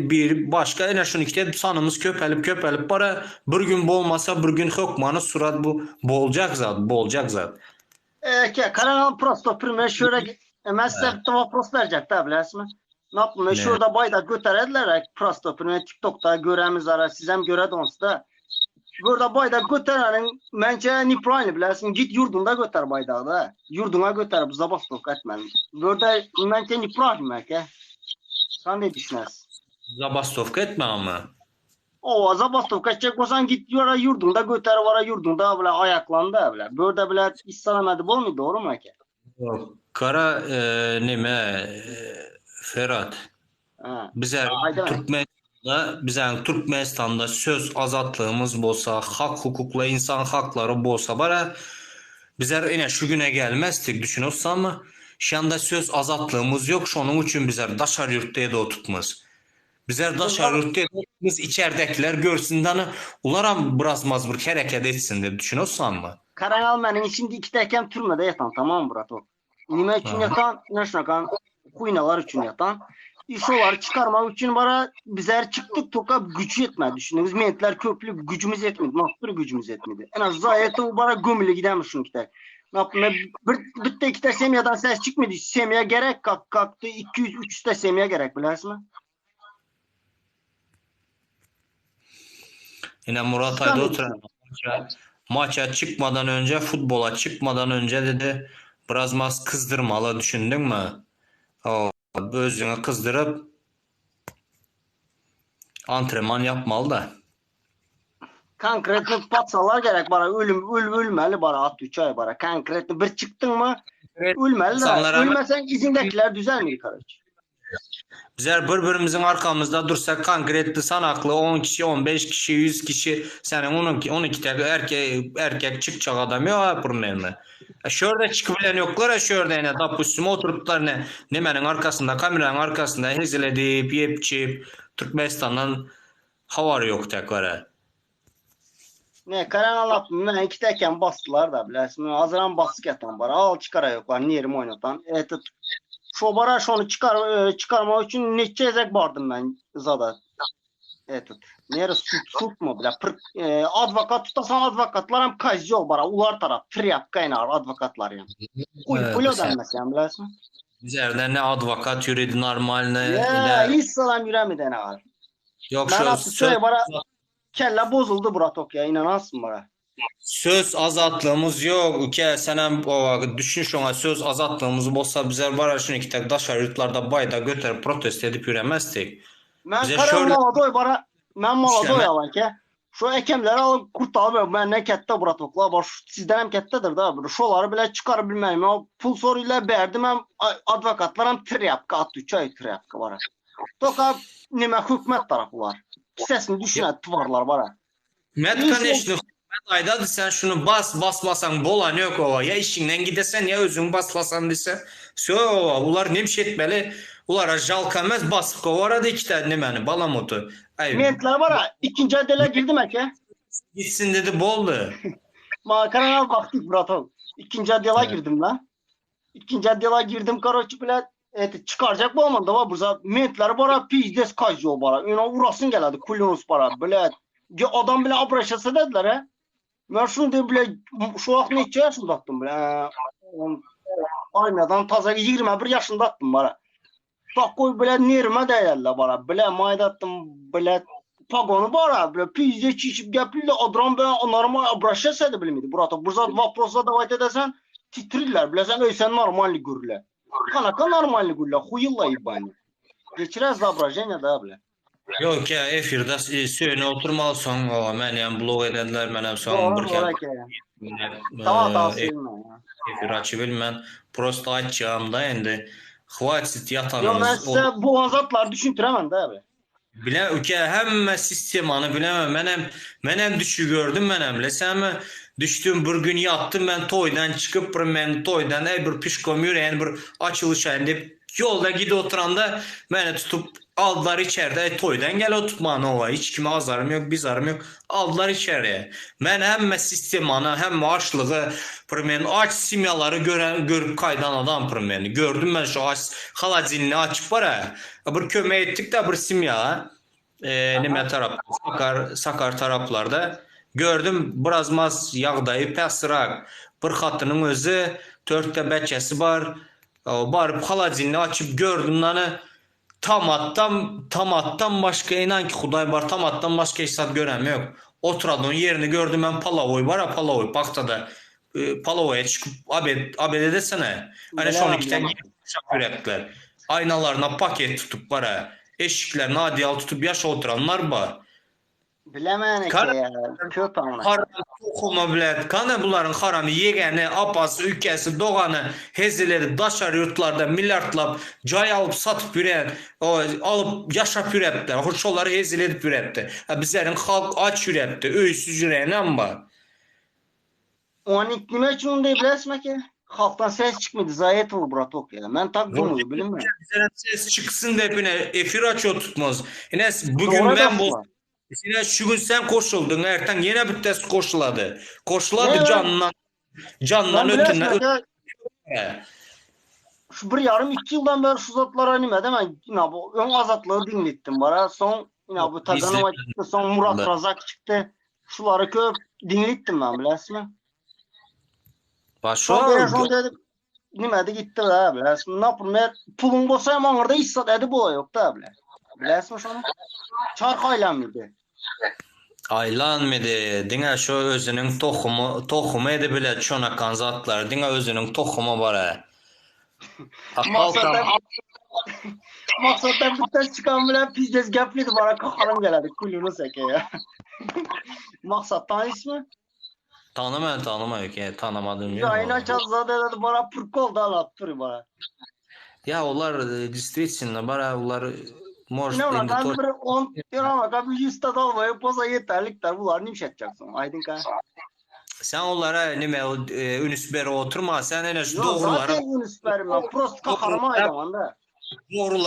Speaker 1: bir başka ene şunu işte sanımız köpelip para bir gün bolmasa bir gün hokmanı surat bu bolacak zat.
Speaker 6: Karanal prosto primer şöyle mesela bir вопрос verecek tabi resmi. Ne yaptım?
Speaker 1: Ne?
Speaker 6: Şurada bayda götürediler prosto primer TikTok'ta göremiz ara sizem göre donsta. Burada bayda götürenin bence niprani bilesin git yurdunda götür baydağı da. Yurduna götür bu zabastok etmen. Burada bence niprani meke. Sen ne düşünüyorsun?
Speaker 1: Zabastovka etme ama.
Speaker 6: O zabastok edecek olsan git yurdunda götür vara yurdunda bile ayaklandı bile. Burada bile istenemedi bol mu doğru mu meke?
Speaker 1: Kara Ferhat.
Speaker 6: Ha.
Speaker 1: Bizler Türkmenistan'da söz azatlığımız bolsa, hak hukukla insan hakları bolsa bara bizler yine şu güne gelmezdik düşünüyorsan mı? Şu anda söz azatlığımız yok. Şunun için bizler daşar yurtta da oturtmaz. Bizler daşar yurtta da oturtmaz. İçeridekiler görsünden ular biraz mazbur hareket etsin diye düşünüyorsan mı?
Speaker 6: Karanal benim şimdi iki tekem türmede yatan tamam mı Brato? Nime için yatan, naşnakan, kuynalar için yatan. İşolar çıkarmak için bara bizler çıktık toka güç yetmedi. Düşündünüz mentler köplü gücümüz yetmedi. Nasıl gücümüz yetmedi. En az zayet o bara gömülü gidermiş şunu kitek. Ne yaptım? Bitti iki de semiyadan ses çıkmadı. Semiya gerek kalktı. 200-300 de semiya gerek bilirsin mi?
Speaker 1: Yine Murat Ayda oturan maça çıkmadan önce, futbola çıkmadan önce dedi biraz maz kızdırmalı düşündün mü? O özünü kızdırıp antrenman yapmalı da.
Speaker 6: Konkretli patsalar gerek bara ölmeli bara at 3 ay bara. Konkretli bir çıktın mı ölmeli de. Ölmesen izindekiler düzelmiyor kardeş.
Speaker 1: Bizler birbirimizin arkamızda dursak konkretli sanaklı 10 kişi, 15 kişi, 100 kişi senin 12 tane erkek çıkacak adam yok mi? Şurada çıkıbilen yoklar şurada yine tapusum oturuplar nemenin arkasında kameranın arkasında hezil edip yepçip Türkmenistan'dan havar yok tekrar.
Speaker 6: Ne karan anlattım ben iki teken bastılar da bilesin. Haziran bastık yatan bara al çıkara yoklar niyerim oynatan. Şu bara şunu çıkarmak için neçe ezek bardım ben zada. Nere sut mu bile advokat tutasan advokatlar hem kayıcı ol bara ular taraf triyap kaynar advokatlar yani. Kuyup denmez yani bilesin.
Speaker 1: Bizlerden ne advokat yürüdü normal ne.
Speaker 6: Ya hiç salam yüremedi ne var.
Speaker 1: Yok
Speaker 6: ben şu bara kelle bozuldu Bratok ya inanasın bara.
Speaker 1: Söz azatlığımız yok ki senem o düşün şuna söz azatlığımız bolsa bizler var şunu iki tek daşar yurtlarda bayda götürüp protesto edip yürümezdik.
Speaker 6: Ben karan maladoy bara ben maladoy alan ki şu ekemleri alıp kurtarıp ben ne kette Bratokla baş sizden hem kettedir da şoları bile çıkarabilmeyim o pul soruyla berdim hem advokatlar hem triyapka at 3 ay triyapka bara. Toka nime hükümet tarafı var. Sesini düşünet tuvarlar bara.
Speaker 1: Metkan eşli ayda sen şunu basmasan bolan yok o ya işinden gidesen ya özün baslasan dese ular nemş etmeli ulara jalkamaz basık o arada iki tane nemeni balamotu
Speaker 6: Mentler bara ikinci adele girdim eke
Speaker 1: gitsin dedi boldu
Speaker 6: makarana baktık Bratok ikinci adela girdim lan ikinci adela girdim karoçu bile çıkaracak bu olmadı ama burada mentler bara pizdes kayıyor bara ona uğrasın geldi kulunuz bara böyle adam bile abraşası dediler he. Ben şunu de bile şu an neçə yaşında attım bile. Aynadan taza 21 yaşında attım bara. Bak koy bile nerime değerli bara. Bile mayda attım bile pagonu bara. Bile pizze çişip yapıldı. Adram ben normal abraşası da bilmedi. Burada vaprosa davet edersen titrirler. Bile sen öysen normalli görürler. Kanaka normalli görürler. Huyulla ibani. Geçirez de abraşen ya da bile.
Speaker 1: yok ya efirde söyle oturmalısın o men yani blog edenler menem son bir kere
Speaker 6: Tamam
Speaker 1: efir açı bilmem prosto açacağım da endi hvatit
Speaker 6: Yo ben
Speaker 1: yatanımız
Speaker 6: size bu azatlar düşüntüremem de abi.
Speaker 1: Bile ülke hem sistemanı bilemem. Menem düşü gördüm menemle. Sen mi düştüm bir gün yattım ben toydan çıkıp ben toydan bir pişkom yüreğin bir açılış deyip yolda gidi oturanda beni tutup aldılar içeride toydan gel oturma nova hiç kime azarım yok bizarım yok aldılar içeriye. Ben hem sistemanı hem açlığı men aç simyaları görüp kaydan adam men gördüm ben şu aç halacilini açıp var ha bir kömeye ettik de bir simya nime taraf Sakar taraflarda gördüm biraz maz yağdayı pesrak bir hatının özü 4 bəçəsi var barıp halacilini açıp gördüm lanı Tamattan başka inan ki Xuday var tamattan başka hesap görəm yok. Oturadığın yerini gördüm ben Palavoy var ha Palavoy Baktada Palavoy'a çıkıp abed edesene. Hani son iki tane ürettiler. Aynalarına paket tutup var ha. Eşiklerine adiyal tutup yaşa oturanlar var.
Speaker 6: Bilemem ki ya. Köp anlar.
Speaker 1: Haram toxuma bilət. Kana bunların haramı yegəni, apası, ülkəsi, doğanı heziləri daşar yurtlarda milyardlab cay alıp satıp ürən, alıp yaşap ürətdə. Hoşçoları hezil edip ürətdə. Bizlərin xalq aç ürətdə, öysüz ürəyinən var.
Speaker 6: 12 nime için onu biləsmə ki? Halktan ses çıkmadı. Zayet oldu Bratok ya. Ben tak bunu bilmem.
Speaker 1: Bizlərin ses çıksın da hepine efir açıyor tutmaz. Enes bugün
Speaker 6: Doğru
Speaker 1: ben bu
Speaker 6: diyorsun.
Speaker 1: Yine şu gün sen koşuldun Ertan yine bir test koşuladı. Koşuladı
Speaker 6: Evet.
Speaker 1: candan
Speaker 6: Ben
Speaker 1: ötüne.
Speaker 6: biləsmə ki şu bir yarım 2 yıldan beri şu zatlara nime demen yine bu ön azatlığı dinlettim bana. Son yine bu Taganova çıktı. Son Murat Razak çıktı. Şuları köp dinlettim ben biləsmə. Son
Speaker 1: Başa
Speaker 6: son dedim. Nime de gitti be biləsmə. Ne yapayım ben pulun bolsayım anırda hissat edip ola yok da bile. Biləsmə şunu? Çark ailem miydi?
Speaker 1: aylan mıydı? Dine şu özünün tohumu edip bile çonakan zatlar. Dine özünün tohumu var ha.
Speaker 6: Maksattan bir test çıkan bile pizdes gepliydi bana kakarım geledi. Kulunu seke ya. Maksattan ismi?
Speaker 1: Tanıma yok ya tanımadığım yok.
Speaker 6: Yayına çatzadı dedi bana pırkol da anlattırı bana.
Speaker 1: Ya onlar действительно bara onlar может
Speaker 6: Ne ona
Speaker 1: indi
Speaker 6: ben bir 10 lira ben bir 100 tat almayı poza yeterlikler bunlar nimşeteceksin. Aydın kan.
Speaker 1: sen onlara nime ünüsbere oturma sen en şu
Speaker 6: Yok
Speaker 1: doğrulara
Speaker 6: zaten Yunus verim ben. Prost kakarıma aydan da.
Speaker 1: doğru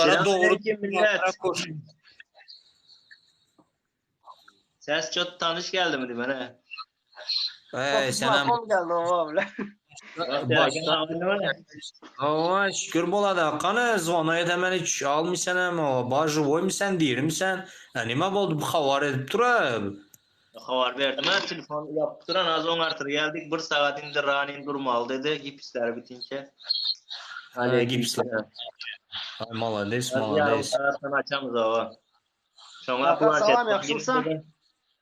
Speaker 7: millet. Ses çok tanış geldi mi bana?
Speaker 1: Senem
Speaker 6: Son geldi o öyle.
Speaker 1: Aa, şükür boladı. Kanı zvona edemen hiç almışsan ama bajı koymuşsan değil misin? Nima oldu bu havar edip tura?
Speaker 7: Haber verdim. Ben telefon yaptıran az 10 artır geldik. 1 saat indir ranin durmalı dedi. Gipsler bitince.
Speaker 1: Gipsler. Malades.
Speaker 7: Yarım saatten açamız o. Şuna
Speaker 6: Hakan salam yaxşımsan?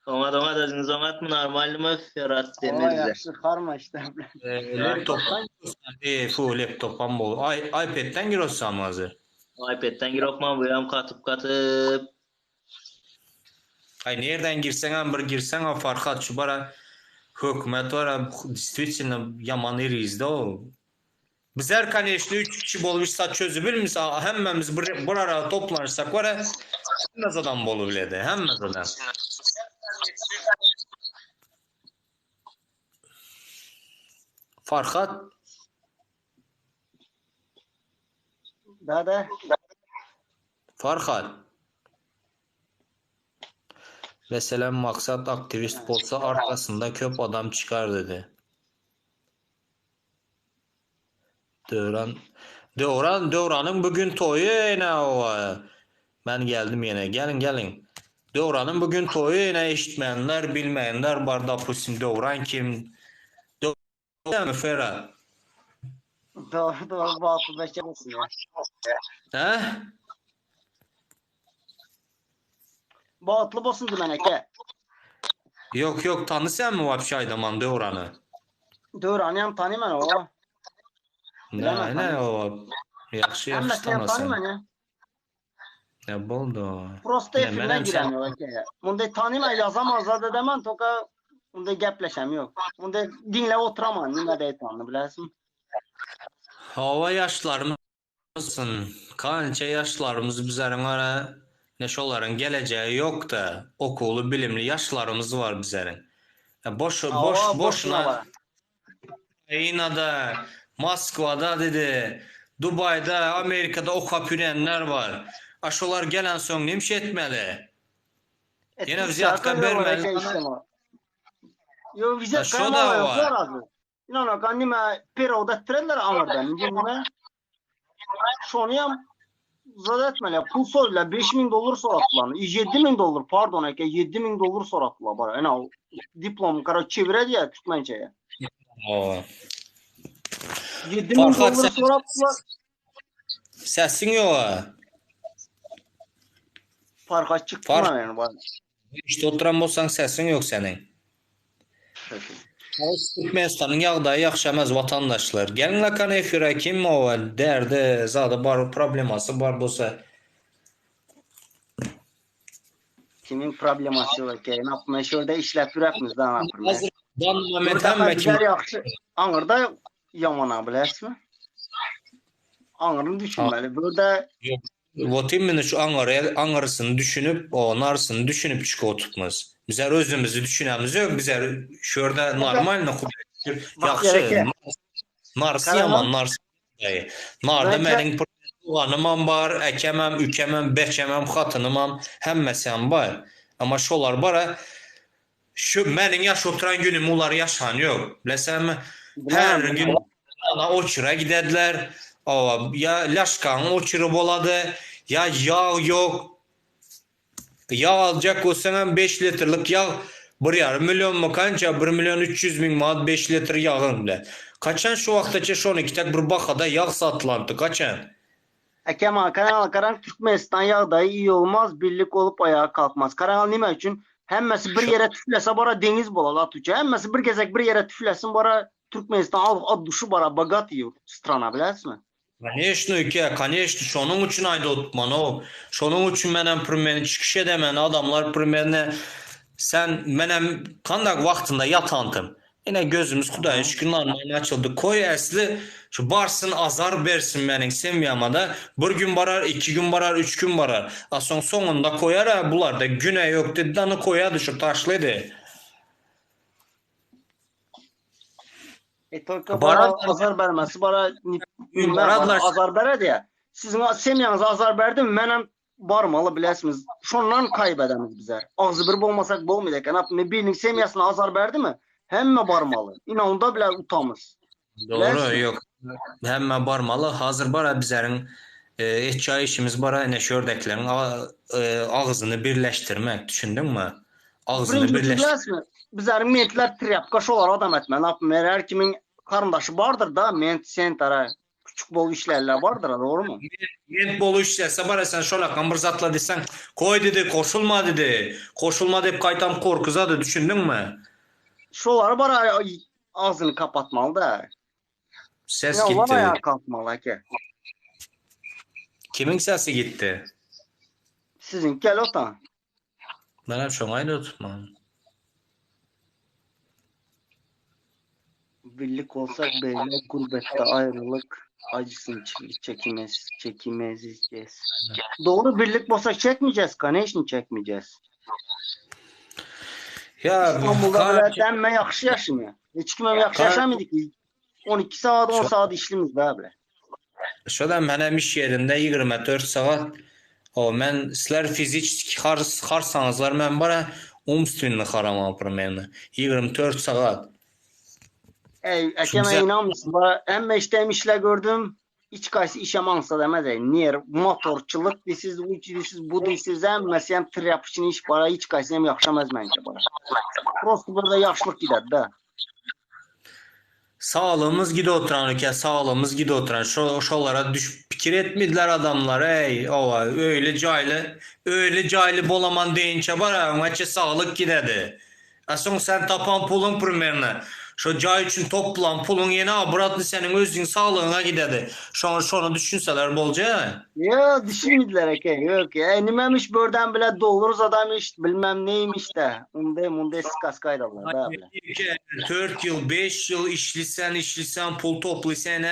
Speaker 7: Ona da zonat mı normal mi? Ferhat
Speaker 6: Aa
Speaker 7: demir bize.
Speaker 6: yaxşı karma işte.
Speaker 1: Laptoptan girsen fu laptoptan bol. iPad'den girossan hazır.
Speaker 7: iPad'den girokman bu yam katıp.
Speaker 1: Ay nereden girsen bir girsen o farkat şu bara hükümet var действительно yaman erizde o. Bizler конечно 3 kişi bolmuşsa çözübül müsün? Hemmemiz bir ara toplanırsak var ya hemmez adam bolu bile de hemmez adam. Farkat
Speaker 6: Dede.
Speaker 1: Farhat. Mesela maksat aktivist olsa arkasında köp adam çıkar dedi. Dövran'ın bugün toyu yine o. Ben geldim yine. Gelin. Dövran'ın bugün toyu yine eşitmeyenler, bilmeyenler barda pusim Dövran kim? Dövran mı Ferhat?
Speaker 6: Doğru bu altı beşe olsun ya.
Speaker 1: He?
Speaker 6: Bağıtlı bolsun dümeneke.
Speaker 1: Yok tanısan mı vapşi aydaman Dövran'ı?
Speaker 6: Döranıyam tanıyman o.
Speaker 1: Ne o? Yaxşı
Speaker 6: Hem
Speaker 1: tanısan.
Speaker 6: tanıyman ya.
Speaker 1: Ne boldu?
Speaker 6: Prosta
Speaker 1: Ne,
Speaker 6: efirden
Speaker 1: benim sen-
Speaker 6: giremiyor ki. Bunda tanıyman yazamaz da demen toka bunda gepleşem yok. Bunda dinle oturamam. Ne de tanı bilesin.
Speaker 1: Hava yaşlarımızsın. Kança yaşlarımız bizlerin ara Neşoların geleceği yok da okulu bilimli yaşlarımız var bizlerin. Boşuna
Speaker 6: var.
Speaker 1: Ukrayna'da, Moskva'da dedi, Dubai'da, Amerika'da okup yürüyenler var. Aşolar gelen son neymiş etmeli? Yine viziyatka vermeli.
Speaker 6: Yo vizet
Speaker 1: Ha, şu
Speaker 6: kayma
Speaker 1: da
Speaker 6: yok
Speaker 1: var.
Speaker 6: razı. İnanın kanime peroda trenler anlardan. Dinime. Şonuyam zat etmeli. Pul soyla 5.000 dolar sorattılar. 7.000 dolar pardon eke 7.000 dolar sorattılar bara. Yani o diplom kara çevire diye Türkmençeye.
Speaker 1: O.
Speaker 6: 7.000
Speaker 1: Farhat
Speaker 6: dolar
Speaker 1: sen-
Speaker 6: sorattılar.
Speaker 1: Sesin yok.
Speaker 6: Farka çıktı
Speaker 1: Fark-
Speaker 6: yani bana.
Speaker 1: İşte oturan olsan sesin yok senin. Türkmenistan'ın yağdayı yaxşamaz vatandaşlar. Gelin lakan efire kim o derdi zadı bar probleması var bolsa.
Speaker 6: Kimin probleması var ki? Ne yapmaya şurada işlep üretmiz daha ne yapmaya.
Speaker 1: Hazır dan moment
Speaker 6: Burada
Speaker 1: hamma kim
Speaker 6: bizler yaxşı. Anırda yamana biləsmi? Anırını düşünmeli. Burada
Speaker 1: Votimini şu angarısını düşünüp o narsını düşünüp çıkı oturtmaz. Bizler özümüzü düşünemiz yok. Bizler şurada normal ne
Speaker 6: Bak
Speaker 1: yaxşı.
Speaker 6: gerek.
Speaker 1: Narsı
Speaker 6: Karaman.
Speaker 1: yaman narsı. Narda
Speaker 6: Bence-
Speaker 1: mənim planım var, əkəməm, ükəməm, bəkəməm, xatınımam, həmməsəm var. Amma şolar bara şu mənim yaş oturan günüm onlar yaşan yok. Biləsənmi? Hər
Speaker 6: Bilmem,
Speaker 1: gün ana oçura gidədilər. Ya laşkan oçuru boladı, ya yağ yok. Yağ alacak olsan 5 litrelik yağ 1,5 milyon mu kanca 1 milyon 300 bin manat 5 litre yağın bile. Kaçan şu vaxtacı şonu kitek bir bakada yağ satılandı kaçan.
Speaker 6: Kemal Karan Türkmenistan yağdayı iyi olmaz, birlik olup ayağa kalkmaz. Karan nime için? Hemmesi bir yere tüflese bara deniz bola Latüce. Hemmesi bir gezek bir yere tüflesin bara Türkmenistan ad duşu bara bagat yiyor strana bilesmi?
Speaker 1: Конечно, şonun için ayda otman o. Şonun için mənim primeni çıkış edemən adamlar primeni sen mənim kandak vaxtında yatandım. Yine gözümüz Xudaya şükür normal açıldı. Koy əsli şu barsın azar versin mənim semyama da. Bir gün barar, 2 gün barar, 3 gün barar. Ason sonunda koyar bunlar da güne yok dedi. Danı koyadı şu taşlıydı.
Speaker 6: Toyka
Speaker 1: Bara-
Speaker 6: bara azar vermesi bara
Speaker 1: Baradlar-
Speaker 6: azar bere diye. Sizin semyanız azar verdi mi? Mənim barmalı bilesiniz. Şondan kaybedemiz bizler. Ağzı bir olmasak bolmayacak. Yani ne birinin semyasına azar verdi mi? Hemme barmalı. İnanda bile utamız.
Speaker 1: Doğru
Speaker 6: Bilərsən.
Speaker 1: yok. Həmmə barmalı. Hazır bara bizlərin etçay işimiz bara nə şördəklərin ağzını birləşdirmək. Düşündün mü? Ağzını
Speaker 6: Birinci
Speaker 1: birləşdirmək.
Speaker 6: bilesiniz. Bizlerin mentler triyapka şolar adam etme. Ne yapayım? Her kimin karındaşı vardır da ment sentara küçük bol işlerler vardır doğru mu?
Speaker 1: Ment bolu işləsə bara sən şola qambırzatla desən, koy dedi, koşulma dedi. Koşulma deyib qaytam qorkuzadı. Düşündün mü?
Speaker 6: Şolar bara ağzını kapatmalı da.
Speaker 1: Səs
Speaker 6: Ya onlar
Speaker 1: getdi.
Speaker 6: ayağa kalkmalı ki.
Speaker 1: Kimin səsi getdi?
Speaker 6: Sizin gel otan.
Speaker 1: Mənəm şoňaydı tutmam.
Speaker 6: Birlik olsak böyle gurbette ayrılık acısını çekemeyeceğiz. Doğru birlik olsak çekmeyeceğiz. Kaneşini çekmeyeceğiz.
Speaker 1: Ya
Speaker 6: İstanbul'da böyle demme yaxşı yaşamıyor. Hiç kime yaxşı yaşamıyorduk ki. 12 saat 10 saat işlimiz böyle.
Speaker 1: şoda mənəm iş yerində 24 saat mən sizlər fiziki xarsanızlar mən bara umственный xaramam примерно 24 saat.
Speaker 6: Ekeme
Speaker 1: güzel.
Speaker 6: inanmıyorsun. Bana emme işte işler gördüm. Hiç kaysı işe mansa demez. Niye? Motorçuluk disiz, disiz, bu disiz. Emmesi hem tır yapışını iş para hiç kaysı hem yakşamaz bence bana. Prosto burada yaşlık gider de.
Speaker 1: Sağlığımız gidi oturan ülke, sağlığımız gidi oturan. Şolara fikir etmediler adamlar. Ey ova öyle cahili bolaman deyince bara maçı sağlık gidedi. Aslında sen tapan pulun primerne. Şu cay için toplan pulun yine abratlı senin özün sağlığına gidedi. Şunu düşünseler bolca.
Speaker 6: Ya düşünmediler eke. Yok ya. Nimemiş buradan bile doluruz adammış. Bilmem neymiş de. Unde skaskaydalar da bile.
Speaker 1: 4 yıl, 5 yıl işlisen, pul toplasan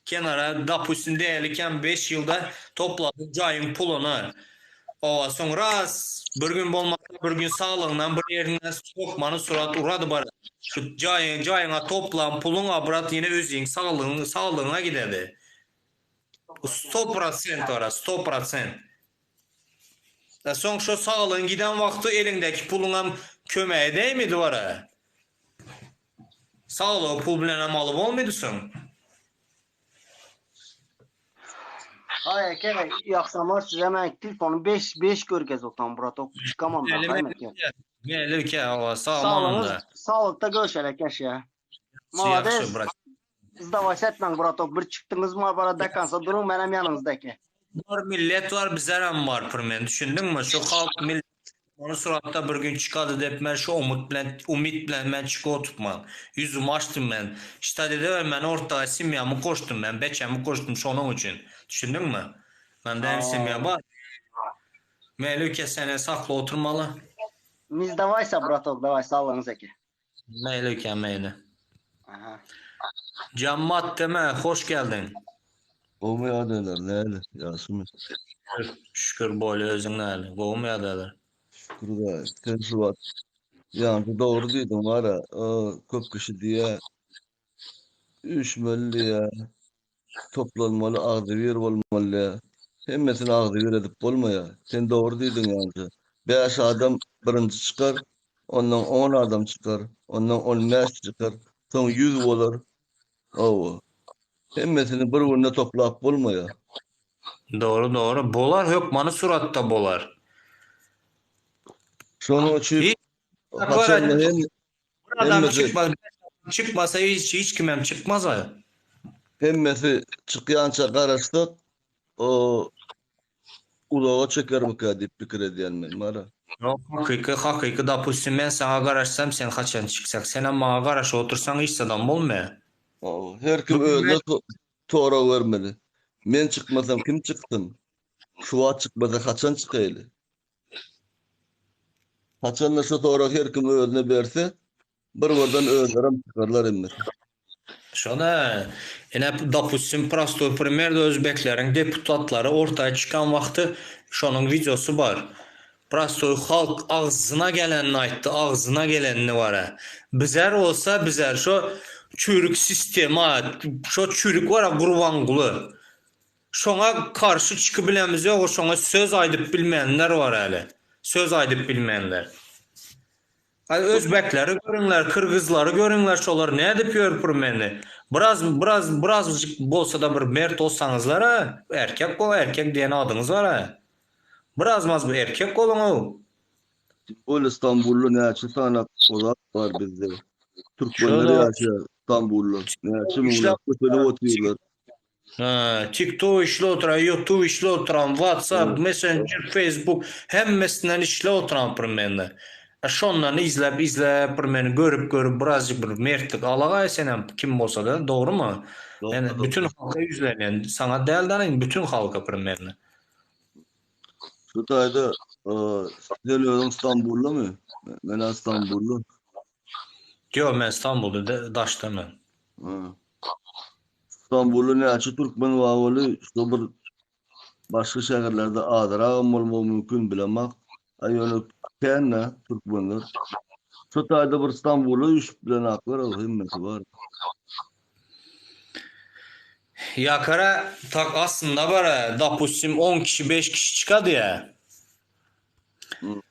Speaker 1: kenara, допустим, değerliken 5 yılda topladın cayın pulunu. Ova sonra bir gün bolmasa bir gün sağlığından bir yerine sokmanı surat uradı bara. Şu cayına toplan puluna bırak yine özün sağlığına gidedi. 100% ora 100%. Da son şu sağlığın giden vakti elindeki puluna kömeğe değil miydi vara? Sağlığı pul bilen alıp olmaydısın.
Speaker 6: Ay eke yaksamar size ben telefonu 5 görkez otan Buratok çıkamam da kaymet ya.
Speaker 1: Meyli ki o
Speaker 6: Sağlığınız
Speaker 1: sağlamında.
Speaker 6: sağlıkta görüşerek yaş ya.
Speaker 1: Yaxşı
Speaker 6: Malades.
Speaker 1: bırak.
Speaker 6: Izdavaş etmeng Buratok bir çıktınız mı bana dekansa durun benim yanınızdaki.
Speaker 1: Var millet var bizler hem var pırmen düşündün mü? Şu halk millet onu suratta bir gün çıkadı dep ben şu umut bilen ben çıkı tutmam. Yüzümü açtım ben. İşte dedi ben ortaya simyamı koştum ben. Beçemi koştum şunun için. Düşündün mü? Ben de hem simya var. Melike sene saklı oturmalı.
Speaker 6: Biz davaysa Buratok davay sağlığınız eke.
Speaker 1: Melike meyli.
Speaker 6: Aha.
Speaker 1: Cammat deme hoş geldin.
Speaker 8: Olmaya derler ne Yasemin.
Speaker 1: Şükür böyle özün hali. Olmaya derler.
Speaker 8: Kurda tersi var. Yani doğru dedim var ya. Köp kişi diye üşmeli ya. Toplanmalı ağzı bir olmalı ya. Hemmesini ağzı bir edip olmaya. Sen doğru dedin yani. 5 adam birinci çıkar. Ondan 10 adam çıkar. Ondan 15 çıkar. Son 100 olur. Oo. Hemmesini bir toplap olmaya.
Speaker 1: Doğru. Bolar hökmanı suratta bolar.
Speaker 8: Şunu için
Speaker 1: Hiç
Speaker 8: haçanla hem
Speaker 1: adam
Speaker 8: hemmesi
Speaker 1: çıkmasa hiç kimem çıkmaz ha.
Speaker 8: hemmesi çıkyança karıştık o ulağa çeker mi kadip fikir ediyen ben mara.
Speaker 1: Yok hakiki допустим ben sana karışsam sen kaçan çıksak sen ama karşı otursan hiç adam olmuyor.
Speaker 8: O, her kim
Speaker 1: Bugün
Speaker 8: öyle tora vermeli. Men çıkmasam kim çıktım? Şu an çıkmasa kaçan çıkaylı. Kaçanla şu tora her kim öyle verse bir oradan öğrenirem çıkarlar emmet.
Speaker 1: Şuna yine допустим простой примерде Özbeklerin deputatları ortaya çıkan vakti şunun videosu var. Простой halk ağzına gelenini aytdı, ağzına gelenini var ha. Bizler olsa bizler şu çürük sistema, şu çürük var ha Qurbanqulu. Şona karşı çıkıp bilemiz yok, şona söz aydıp bilmeyenler var hali. Söz aydıp bilmeyenler. Özbekleri görünler, Kırgızları görünler, şolar ne edip yörpür meni. Birazcık bolsa da bir mert olsanızlar ha. Erkek diyen adınız var ha. Birazmaz bu erkek olun o.
Speaker 8: Ol İstanbullu ne açı sana ozak var bizde. Türkmenleri
Speaker 1: Şöyle
Speaker 8: açı İstanbullu. Ne açı
Speaker 1: İşte-
Speaker 8: muğlak böyle oturuyorlar.
Speaker 1: TikTok işle oturan, YouTube işle oturan, WhatsApp,
Speaker 8: Evet.
Speaker 1: Messenger, Facebook hemmesinden işle oturan bir meni. Şondan izlep bir meni görüp birazcık bir mertlik alağa senem kim bolsa da doğru mu? Yani
Speaker 8: Doğru.
Speaker 1: bütün halka yüzlenen sana değerlerin bütün halka bir meni.
Speaker 8: Şu tayda sizin ölüm İstanbullu mu? Ben İstanbullu.
Speaker 1: Yo ben İstanbul'da daşta ben.
Speaker 8: Ha. İstanbullu ne açı Türkmen vavulu şu bir başka şehirlerde adırağım olma mümkün bilemek. Ayonu kenne Türkmenler. Şu tayda bir İstanbullu iş bilen aklar o himmeti var.
Speaker 1: Yakara tak aslında var ya, допустим 10 kişi 5 kişi çıkadı ya.
Speaker 8: Hı.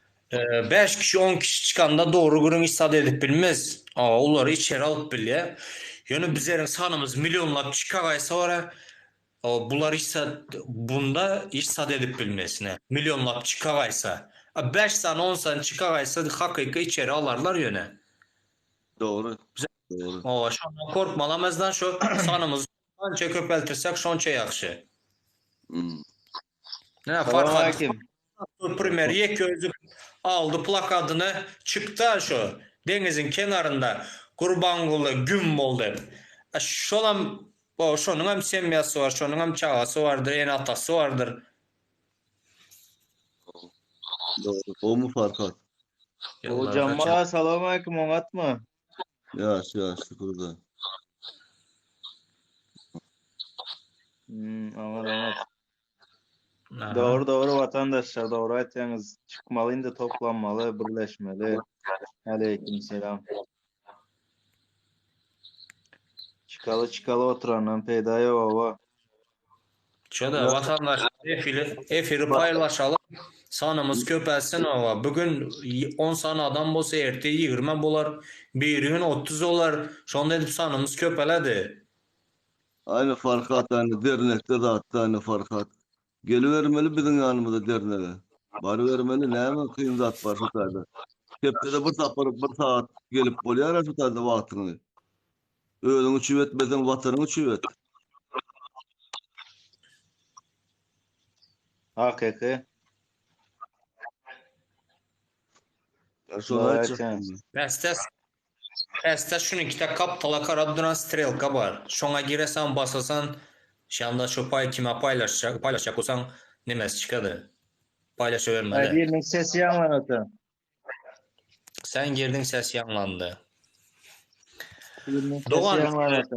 Speaker 1: 5 kişi 10 kişi çıkanda doğru gurun istat edip bilmez. Onları içeri alıp bilye. Yani bizlerin sanımız milyonlap çıkagaysa var ya. Bular bunda istat edip bilmesine. Milyonlap çıkagaysa. 5 san 10 san çıkagaysa hakiki içeri alarlar yöne.
Speaker 8: Doğru. Doğru.
Speaker 1: Şondan korkmalamazdan şu sanımız anca köpeltirsek şonça yaxşı.
Speaker 8: Hmm.
Speaker 1: Ne
Speaker 7: Salam
Speaker 1: fark
Speaker 7: aleyküm.
Speaker 1: Primer yek aldı plakadını çıktı şu denizin kenarında Qurbanqulu gün oldu. Şolam şonun hem semyası var, şonun hem çağası vardır, en atası vardır.
Speaker 8: Doğru. O mu farkat?
Speaker 7: Hocam bana salam aleyküm anlatma.
Speaker 8: Yaş burada.
Speaker 7: Anlat.
Speaker 1: Aha.
Speaker 3: Doğru vatandaşlar, doğru aytýaňyz. Çıkmaly indi, toplanmaly, birleşmeli. Aleyküm selam. Çıkalı oturandan peýda ýok.
Speaker 1: Şöyle vatandaş efiri paylaşalım. Sanımız köpelsin ama bugün 10 tane adam bolsa erte 20 bolar. Bir gün 30 olar. Şonda edip sanımız köpeledi.
Speaker 8: Aynı Farkat aynı dernekde de hatta aynı Farkat. Gelivermeli bizim yanımıza dernege. Barıvermeli näme kıyın zat var şu taýda. Kepde bir tapırıp bir saat gelip bolýar şu taýda wagtyny. Özüňi çüwetmesen watanyňy çüwet.
Speaker 3: Hakyky.
Speaker 8: Şonu aytýan.
Speaker 1: Peste şunun kita kaptala karaduran strelka var. Şona giresen basasan şanda şu pay kime paylaşacak olsan nemesi çıkadı. Paylaşıvermedi.
Speaker 3: Aýdyrlyň sesi ýanlanaty.
Speaker 1: Sen girdin ses yanlandı.
Speaker 3: Sesi
Speaker 1: Doğan.
Speaker 3: ýanlanaty.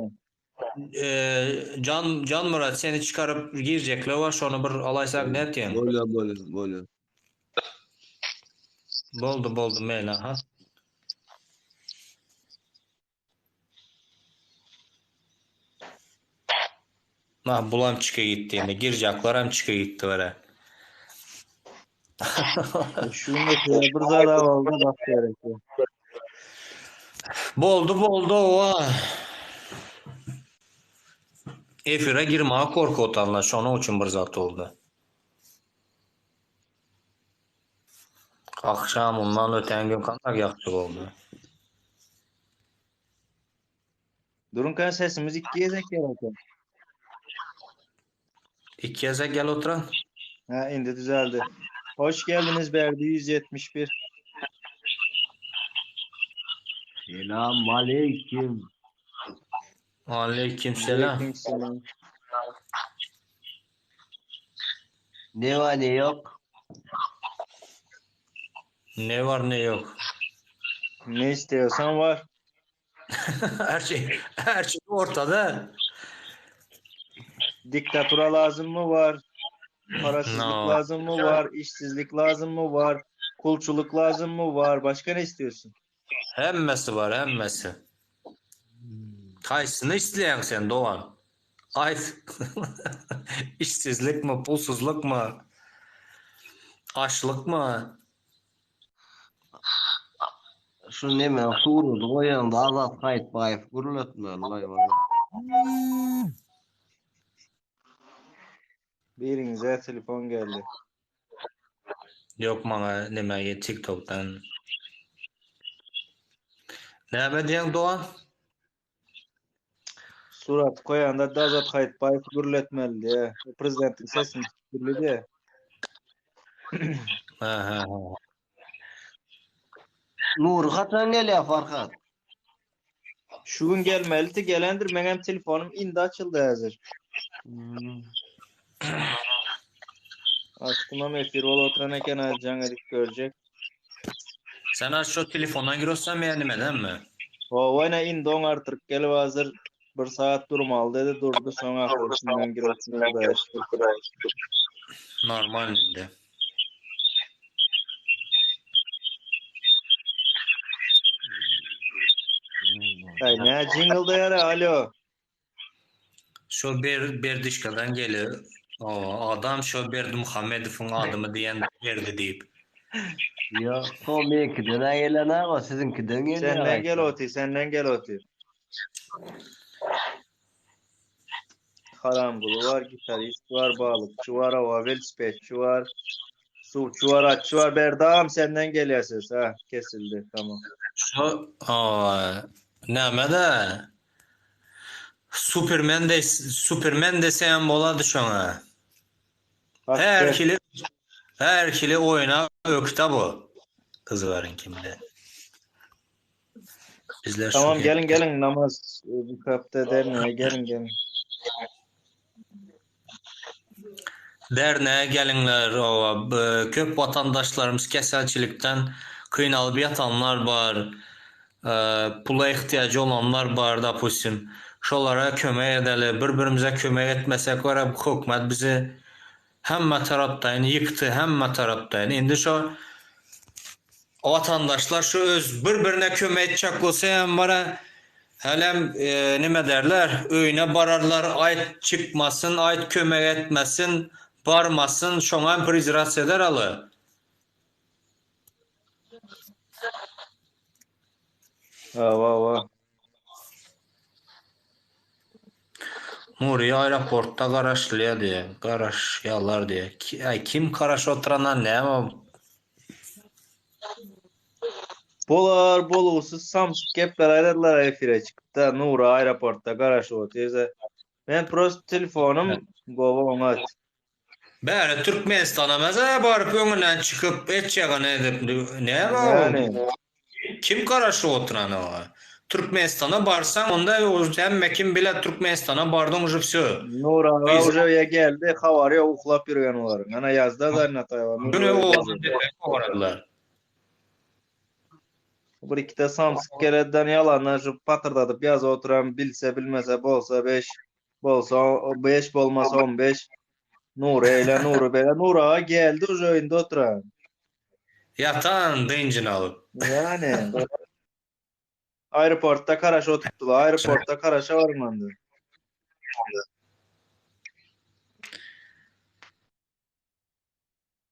Speaker 1: Can Murat seni çıkarıp girecekler var. Şonu bir alaysak ne diyen?
Speaker 8: Bolýar.
Speaker 1: Boldu meyle ha. Bulam çıka gittiğinde girecekler hem çıka gitti vere.
Speaker 3: Şunu bir zara oldu bak gerekli.
Speaker 1: Boldu o. Efire girmeye korku otanlar. Şonu için bir zat oldu. Akşam ondan öten gün kandak yakçık oldu.
Speaker 3: Durun sesimiz iki gezek gerekli.
Speaker 1: İki keze gel oturan.
Speaker 3: Ha indi düzeldi. Hoş geldiniz Berdi 171.
Speaker 8: Selam aleyküm.
Speaker 1: Aleykümselam.
Speaker 3: Aleykümselam.
Speaker 8: Ne var ne yok?
Speaker 1: Ne var ne yok.
Speaker 3: Ne istiyorsan var.
Speaker 1: her şey ortada.
Speaker 3: Diktatura lazım mı var? Parasızlık
Speaker 1: No.
Speaker 3: lazım mı var? İşsizlik lazım mı var? Kulçuluk lazım mı var? Başka ne istiyorsun?
Speaker 1: Hemmesi var, hemmesi. Kaysını isteyen sen Doğan? Ay, işsizlik mi, pulsuzluk mu? Açlık mı?
Speaker 8: Şu neme Suriýede goýanda Azat Haýtbaýew gürletme Allah ýa.
Speaker 3: Birinize telefon geldi.
Speaker 1: Yok bana demeye TikTok'tan. Ne diyen Doğan?
Speaker 3: Surat koyanda da Azat Haýtbaýew gürletmeli diye. Prezidentin sesini çıkırdı diye.
Speaker 1: Ha.
Speaker 8: Nur hatan nele Farkat?
Speaker 3: Şu gün gelmeli gelendir. Menem telefonum indi açıldı hazır. Açtım ama efir ol oturan eken Alcan Erik görecek.
Speaker 1: Sen aç şu telefondan giriyorsan beğenmeden mi?
Speaker 3: Ovayna indi on artık gelip hazır. Bir saat durmalı dedi durdu. Sonra akılısından giriyorsun da açtı.
Speaker 1: Normal indi.
Speaker 3: Ay ne jingle da yara alo.
Speaker 1: Şu bir dışkadan geliyor. O adam şu Berdi Muhammedov'un adımı diyen verdi deyip.
Speaker 8: Ya komikden gelene ama sizinkiden gelene.
Speaker 3: Senden gel oti. Harangulu var, gitarist var, balıkçı var, velosipedçi var, suçu var, atçı var. Berdam senden geliyor ses ha. Kesildi tamam.
Speaker 1: Şu ne de Superman desem boladı şuna. Herkili oyuna ökta bu. Kızların kimde. Bizler
Speaker 3: Tamam
Speaker 1: şu
Speaker 3: gelin namaz bu kapta derneğe gelin.
Speaker 1: Derneğe gelinler. Köp vatandaşlarımız keselçilikten kıynalıp yatanlar var. Pula ihtiyacı olanlar var da şolara kömək edəli. Bir-birimize kömək etmesek var bu hükümet bizi Hemme tarapdan yıktı, hemme tarapdan. Indi şu vatandaşlar şu öz birbirine kömek edecek olsa hem bara helem nime derler öyüne bararlar ait çıkmasın ait kömek etmesin barmasın şoňa prizrat eder alı.
Speaker 3: Va.
Speaker 1: Nuri aeroportda garaşlaya diye garaşyalar diye. Kim garaş oturanlar ne ama
Speaker 7: Bolar bolursuz Samsung gepler ayladılar efire çıktı. Nura aeroportta garaj o teyze. Ben prost telefonum gova ona.
Speaker 1: bäri Türkmenistan'a meze barıp öňünden çıkıp etçeğe ne edip ne var?
Speaker 7: Yani
Speaker 1: Kim garaşy oturan o? Türkmenistan'a barsan onda o hem kim bile Türkmenistan'a bardın uje всё.
Speaker 7: Nura ujaya geldi. Havarya uhlap yürüyen olar. Ana yazda da natayva.
Speaker 1: Güne o oralar.
Speaker 7: Bir ikide Samsung keredden yalanlar şu patırdatıp yaz oturan bilse bilmese bolsa 5 bolsa 5 bolmasa 15 Nura ile Nuru bele Nura geldi ujayında oturan.
Speaker 1: Yatan dincini alıp.
Speaker 7: Yani aeroportta karaş oturttular. Aeroportta karaşa varmandı.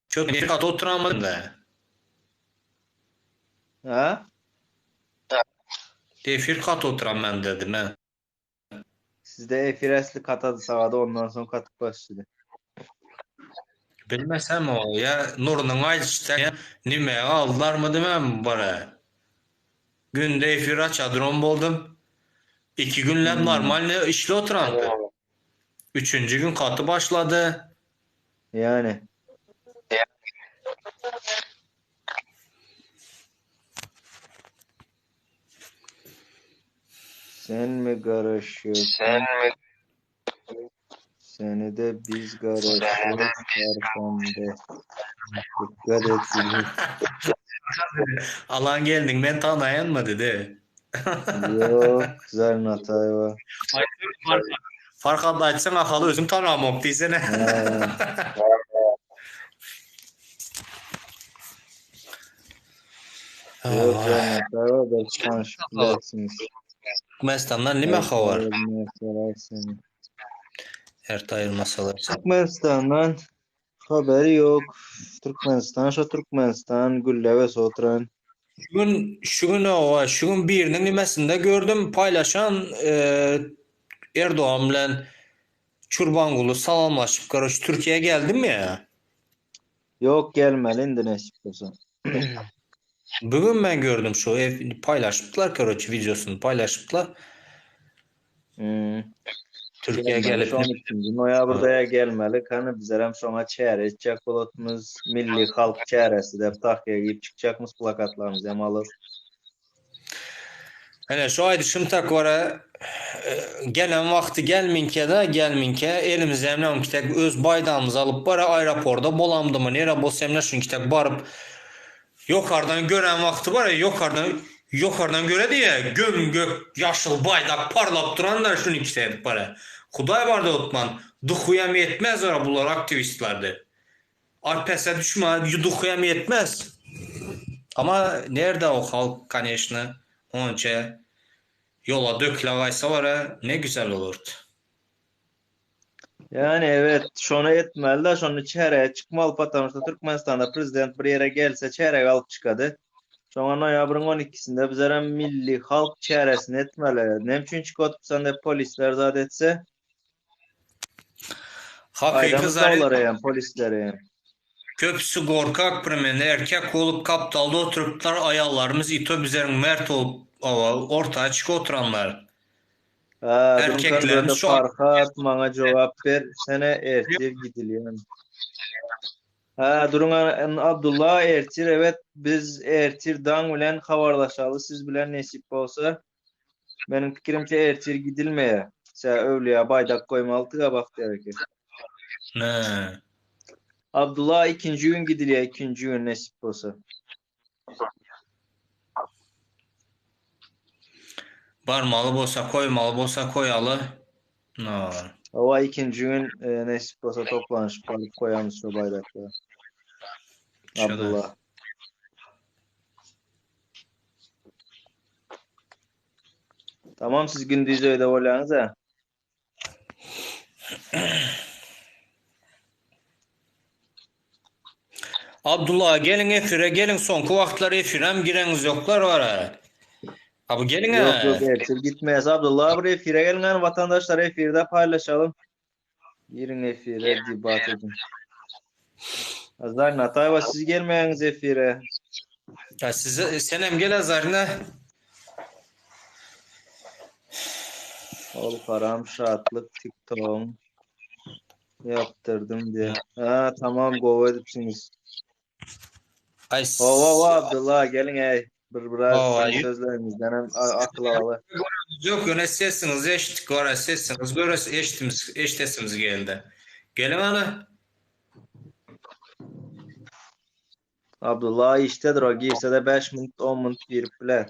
Speaker 1: Çok bir kat oturamadım da.
Speaker 7: Ha?
Speaker 1: Defir kat oturan ben dedim he.
Speaker 7: Sizde efiresli katadı sağda ondan sonra katıp başladı.
Speaker 1: Bilmesem o ya Nur'un ayçta nime aldılar mı demem bana. Günde efir açadron boldum. 2 günler normal ne işle oturandı. 3. gün katı başladı.
Speaker 7: Yani. Sen mi karışıyorsun? Seni de biz karışıyoruz arkamda. Dikkat et bizi.
Speaker 1: Alan geldin ben tanıyan mı dedi.
Speaker 7: Yok, güzel Natayva.
Speaker 1: Farkında açsan akalı özüm tanımam diysene.
Speaker 7: Yok, güzel Natayva. Belki tanışıp bilersiniz.
Speaker 1: Türkmenistan'dan nime havar?
Speaker 7: Seni.
Speaker 1: Ertayır masalar.
Speaker 7: Türkmenistan'dan haberi yok. Türkmenistan, şu Türkmenistan, Gülleve oturan.
Speaker 1: Şugün birinin nimesinde gördüm paylaşan Erdoğan bilen Çurbangulu salamlaşıp karış Türkiye'ye geldim mi ya?
Speaker 7: Yok gelmeli indi ne çıkıyorsa.
Speaker 1: Bugün ben gördüm şu paylaştılar karış videosunu paylaştılar. Türkiye'ye gelip
Speaker 7: 12. noyabrda gelmeli. Kanı bizlerem şona çare edecek bolatımız milli halk çaresi de tahkiye giyip çıkacakmız plakatlarımızı hem alıp.
Speaker 1: Hele şu aydı şımtak vara gelen vakti gelminke elimize emnam kitek öz baydağımızı alıp bara aeroporda bolamdı mı nere bosemle şun kitek barıp yokardan gören vakti var ya yokardan göre diye göm gök yaşıl baydak parlap duran da şunu kitek bara. Kuday barda otman duhuyam yetmez ora bunlar aktivistlerdi. Alpese düşme duhuyam yetmez. Ama nerede o halk kanyeşne onca yola dökülavaysa var ya ne güzel olurdu.
Speaker 7: Yani evet şona etmeli de şonu çare çıkmalı patamışta Türkmenistan'da prezident bir yere gelse çare alıp çıkadı. Şona noyabrın 12'sinde bizlerem milli halk çaresini etmeli. Nemçün çıkıp sen de polisler zat etse
Speaker 1: Hakiki
Speaker 7: aydamız
Speaker 1: zaten
Speaker 7: dağlara yani polislere yani.
Speaker 1: köpsü korkak primeni erkek olup kaptalda oturuplar ayallarımız ito bizerin mert olup ortaya çık oturanlar. Erkeklerimiz
Speaker 7: Erkeklerimiz
Speaker 1: şu
Speaker 7: Farhat bana cevap ver. Sene ertir gidiliyor. Durun Abdullah ertir evet biz ertirdan bilen habarlaşalı siz bilen nesip olsa benim fikrimce ertir gidilmeye. Sen övlüye baydak koymalıtığa bak gerekir.
Speaker 1: ne?
Speaker 7: Abdullah ikinci gün gidiliyor ikinci gün nesip olsa.
Speaker 1: Barmalı bolsa koymalı bolsa koyalı. No.
Speaker 7: Ova ikinci gün nesip olsa toplanışıp kalıp koyamız şu bayrakta.
Speaker 1: Şöyle.
Speaker 7: Abdullah. Tamam siz gündüz öyle olanız ha.
Speaker 1: Abdullah gelin efire gelin sonku vaktlar efirem gireniz yoklar var ha. Abi gelin
Speaker 7: Yok
Speaker 1: ha.
Speaker 7: yok elçil gitmez. Abdullah buraya efire gelin vatandaşlar efirde paylaşalım. Girin efire debat edin. Azar Natayva siz gelmeyiniz efire.
Speaker 1: Ya size senem gel azarına.
Speaker 7: Ol param şartlık TikTok yaptırdım diye. Ha tamam go edipsiniz.
Speaker 1: Ay
Speaker 7: Ova Abdullah gelin ey. Biraz
Speaker 1: Ova,
Speaker 7: sizin sözlerinizden hem akıl alı.
Speaker 1: yok öne sesiniz eşittik var sesiniz görüyoruz eşitesimiz geldi. Gelin ana.
Speaker 7: Abdullah iştedir o girse de 5 minut 10 minut girip bile.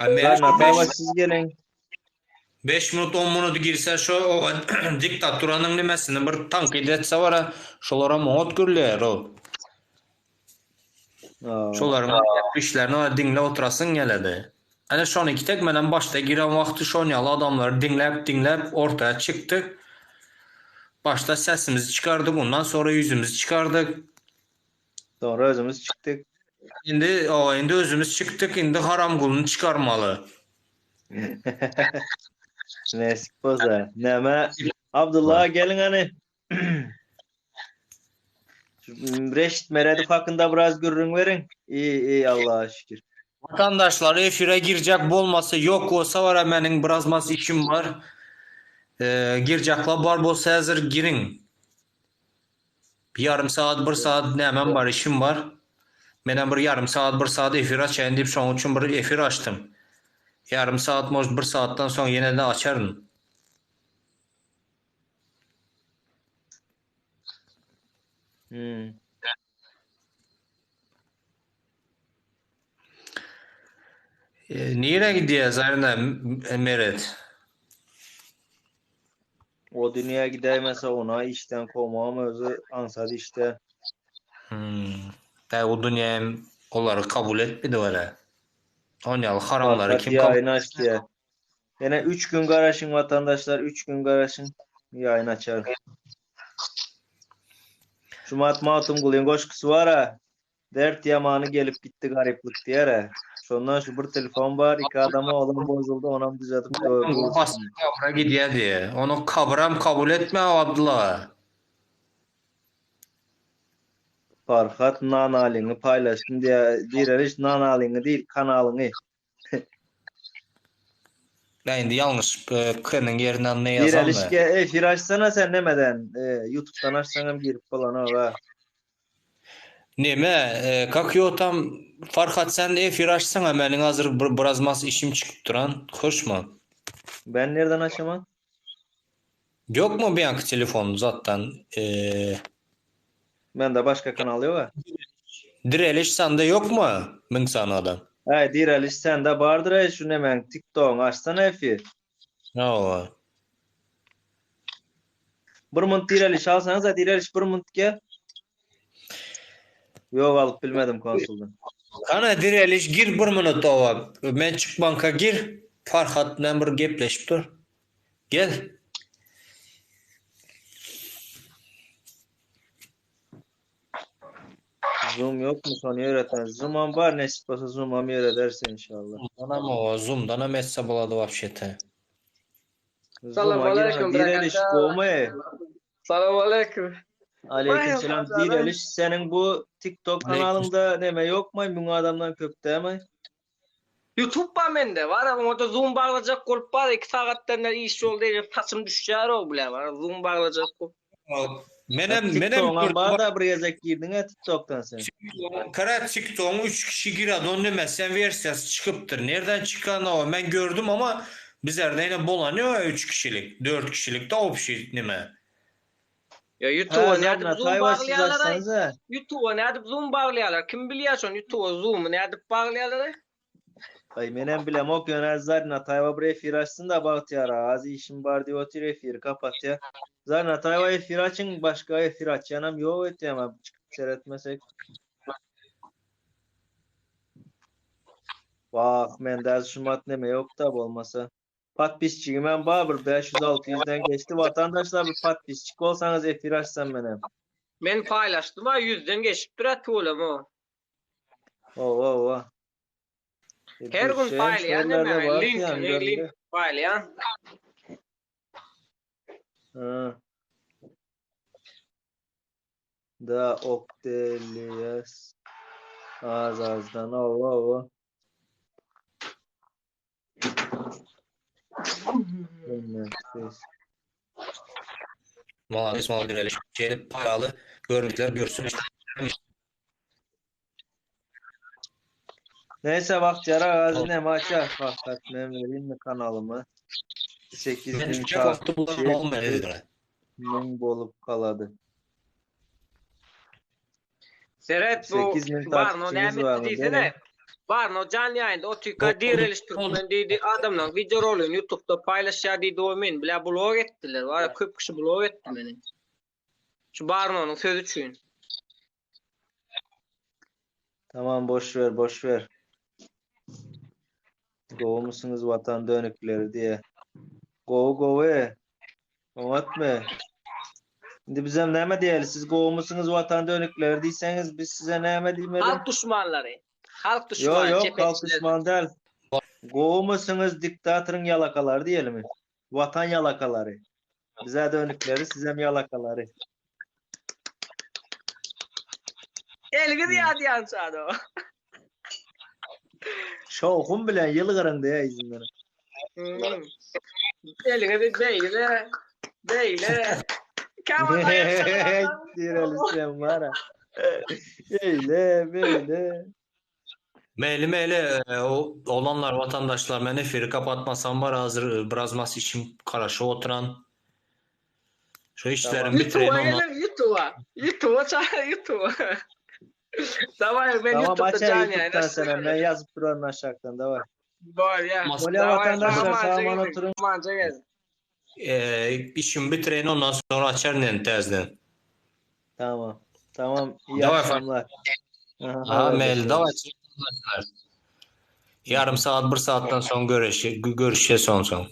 Speaker 1: Ay,
Speaker 7: Natayva siz gelin.
Speaker 1: 5 minut 10 minut girse şu o diktaturanın nimesini bir tank edetse var ha şolara muhot gürler o. Şoların işlerini dinle oturasın geledi. Hani şu an iki tek menen başta giren vakti şonyalı adamları dinlep ortaya çıktık. Başta sesimizi çıkardık ondan sonra yüzümüzü çıkardık.
Speaker 7: Sonra özümüz çıktık.
Speaker 1: Şimdi özümüz çıktık şimdi haram kulunu çıkarmalı.
Speaker 7: Nesip olsa. Neme Abdullah gelin hani. Reşit Meredif hakkında biraz görün verin. İyi Allah'a şükür.
Speaker 1: Vatandaşlar efire girecek bolması yok olsa var benim biraz mas işim var. Girecekler var bolsa hazır girin. Bir yarım saat bir saat ne hemen var işim var. Benim bir yarım saat bir saat efir açayım deyip şu an için bir efir açtım. Yarım saat moz bir saatten sonra yine de açarım. Nereye gidiyor Zarina Meret?
Speaker 7: O dünyaya gidemese ona işten kovmam özü ansadı işte.
Speaker 1: O dünyaya onları kabul etmedi öyle. Onyalı haramları
Speaker 7: Fakat
Speaker 1: kim kabul
Speaker 7: yayın aç diye. Yine 3 gün garaşın vatandaşlar 3 gün garaşın yayın açar. Şumat Matum Gulin koşkusu var ha. Dert yamanı gelip gitti gariplik diye ha. Şundan şu bir telefon var. 2 adama olan bozuldu. Ona düzeltip
Speaker 1: kabra gidiyor diye. Onu kabram kabul etme Abdullah.
Speaker 7: Farhat nanalini paylaştın diye direniş nanalini değil kanalını.
Speaker 1: Ben şimdi yanlış kının yerinden ne yazam
Speaker 7: Direniş
Speaker 1: mı?
Speaker 7: ki efir açsana sen demeden YouTube'dan açsana girip falan ha.
Speaker 1: Neme? Kakıyor tam Farhat sen de efir açsana benim hazır biraz mas işim çıkıp duran. Hoş mu?
Speaker 7: Ben nereden açamam?
Speaker 1: Yok mu bir yankı telefonu zaten?
Speaker 7: Ben de başka kanal yok ha.
Speaker 1: Direliş sende yok mu? Mın sana adam.
Speaker 7: Hey direniş sen de vardır ya şu hemen TikTok'un açsana efir.
Speaker 1: Oo.
Speaker 7: Bir mınt direniş alsanız da direniş bir mınt gel. Yok alıp bilmedim konsuldan.
Speaker 1: Kana direliş gir bir minut ova. Men çık banka gir. Farhat bilen bir gepleşip dur. Gel.
Speaker 7: Zoom yok mu sana öğreten? Zoom var nesip olsa Zoom'u öğretersin inşallah.
Speaker 1: Zoom'dan ama o Zoom'dan ama etse buladı vapşete.
Speaker 4: Selamünaleyküm,
Speaker 7: Direniş kovmaya.
Speaker 4: Selamünaleyküm.
Speaker 7: Aleykümselam. Direniş senin bu TikTok kanalında neme yok mu? Bu adamdan köpte mi?
Speaker 4: YouTube'da mende var ama orada Zoom bağlayacak kulp var. 2 saatten de iş yol değil. Saçım düşer o bile var. Zoom bağlayacak kulp.
Speaker 7: TikTok'un var da bir yazak girdin ha TikTok'tan sen.
Speaker 1: Kara TikTok'un 3 kişi giradi onu demezsen versiyası çıkıptır. Nereden çıkan o? Ben gördüm ama bizlerde yine bolanıyor 3 kişilik, 4 kişilik de o bir şey değil mi?
Speaker 4: Ya YouTube'a ne
Speaker 7: Zaten
Speaker 4: edip Zoom
Speaker 7: Tayvan siz
Speaker 4: bağlayalar?
Speaker 7: açsanız ha.
Speaker 4: YouTube'a ne edip Zoom bağlayalar? Kim biliyorsun YouTube'a Zoom'u ne edip bağlayalar?
Speaker 7: Ay menem bilem ok yönel Zarina Tayva bir efir açsın da Bahtiyar az işim var diye otur efir kapat ya. Zarina Tayva efir açın başka efir aç yanam yok etmem çıkıp seyretmesek. Bak mende şumat neme yok da olmasa. Patpisçiyim ben Babur 500-600'den geçti. Vatandaşlar bir patpisçik olsanız efir açsam benim.
Speaker 4: Men paylaştım ha 100'den geçip durat oğlum o.
Speaker 7: Oo.
Speaker 4: Her gün paylayan değil mi? Link paylayan.
Speaker 7: Da Octelius azdan o.
Speaker 1: Valla İsmail Güneş paralı görüntüler görsün.
Speaker 7: Neyse Bahtiyar Gazi ne maça fakat ben vereyim mi kanalımı 8000
Speaker 1: Ben çok vakti bulan olmuyor dediler.
Speaker 7: min bolup kaladı.
Speaker 4: Seret bu
Speaker 7: 8000
Speaker 4: Barno
Speaker 7: takipçimiz
Speaker 4: ne
Speaker 7: var
Speaker 4: etti
Speaker 7: mı?
Speaker 4: desene. Barno canlı yayında o tüka diriliş Türkmen dedi adamla video rolünü YouTube'da paylaşıyor dedi o men bile blog ettiler. Var köp kişi blog etti beni. Şu Barno'nun sözü için.
Speaker 7: Tamam boş ver. Go musunuz vatan dönükleri diye. Go Anlatma. Şimdi bize ne diyelim siz go musunuz vatan dönükleri diyseniz biz size ne diyelim?
Speaker 4: Halk düşmanları. Halk düşmanı.
Speaker 7: Yok
Speaker 4: cephetçiler.
Speaker 7: halk düşman değil. Go musunuz diktatörün yalakaları diyelim mi? Vatan yalakaları. Bize dönükleri size mi yalakaları?
Speaker 4: Elgi diyan çadı o.
Speaker 7: Şokum bilen yılgırın diye izinleri.
Speaker 4: Elgi bir beyle. Kamada yapsana.
Speaker 7: Direli sen var ha. Öyle böyle.
Speaker 1: Meyli olanlar vatandaşlar ben efiri kapatmasam var hazır bırazması için karşı oturan şu işlerin bitireyim
Speaker 4: YouTube'a
Speaker 1: ondan.
Speaker 4: gelin YouTube'a çağır YouTube'a. Tamam ben
Speaker 7: Tamam
Speaker 4: YouTube'da
Speaker 7: açar
Speaker 4: canlı
Speaker 7: YouTube'dan
Speaker 4: yayın
Speaker 7: sana ben yazıp duranın aşağıdan da var.
Speaker 4: Var ya.
Speaker 7: Böyle vatandaşlar sağman oturun.
Speaker 4: Manca gelin.
Speaker 1: İşimi bitireyim ondan sonra açar tezden.
Speaker 7: Tamam. İyi
Speaker 1: Davay
Speaker 7: akşamlar.
Speaker 1: Ha mail davay. Yarım saat bir saatten sonra görüşeceğiz son.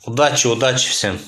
Speaker 1: Удачи всем.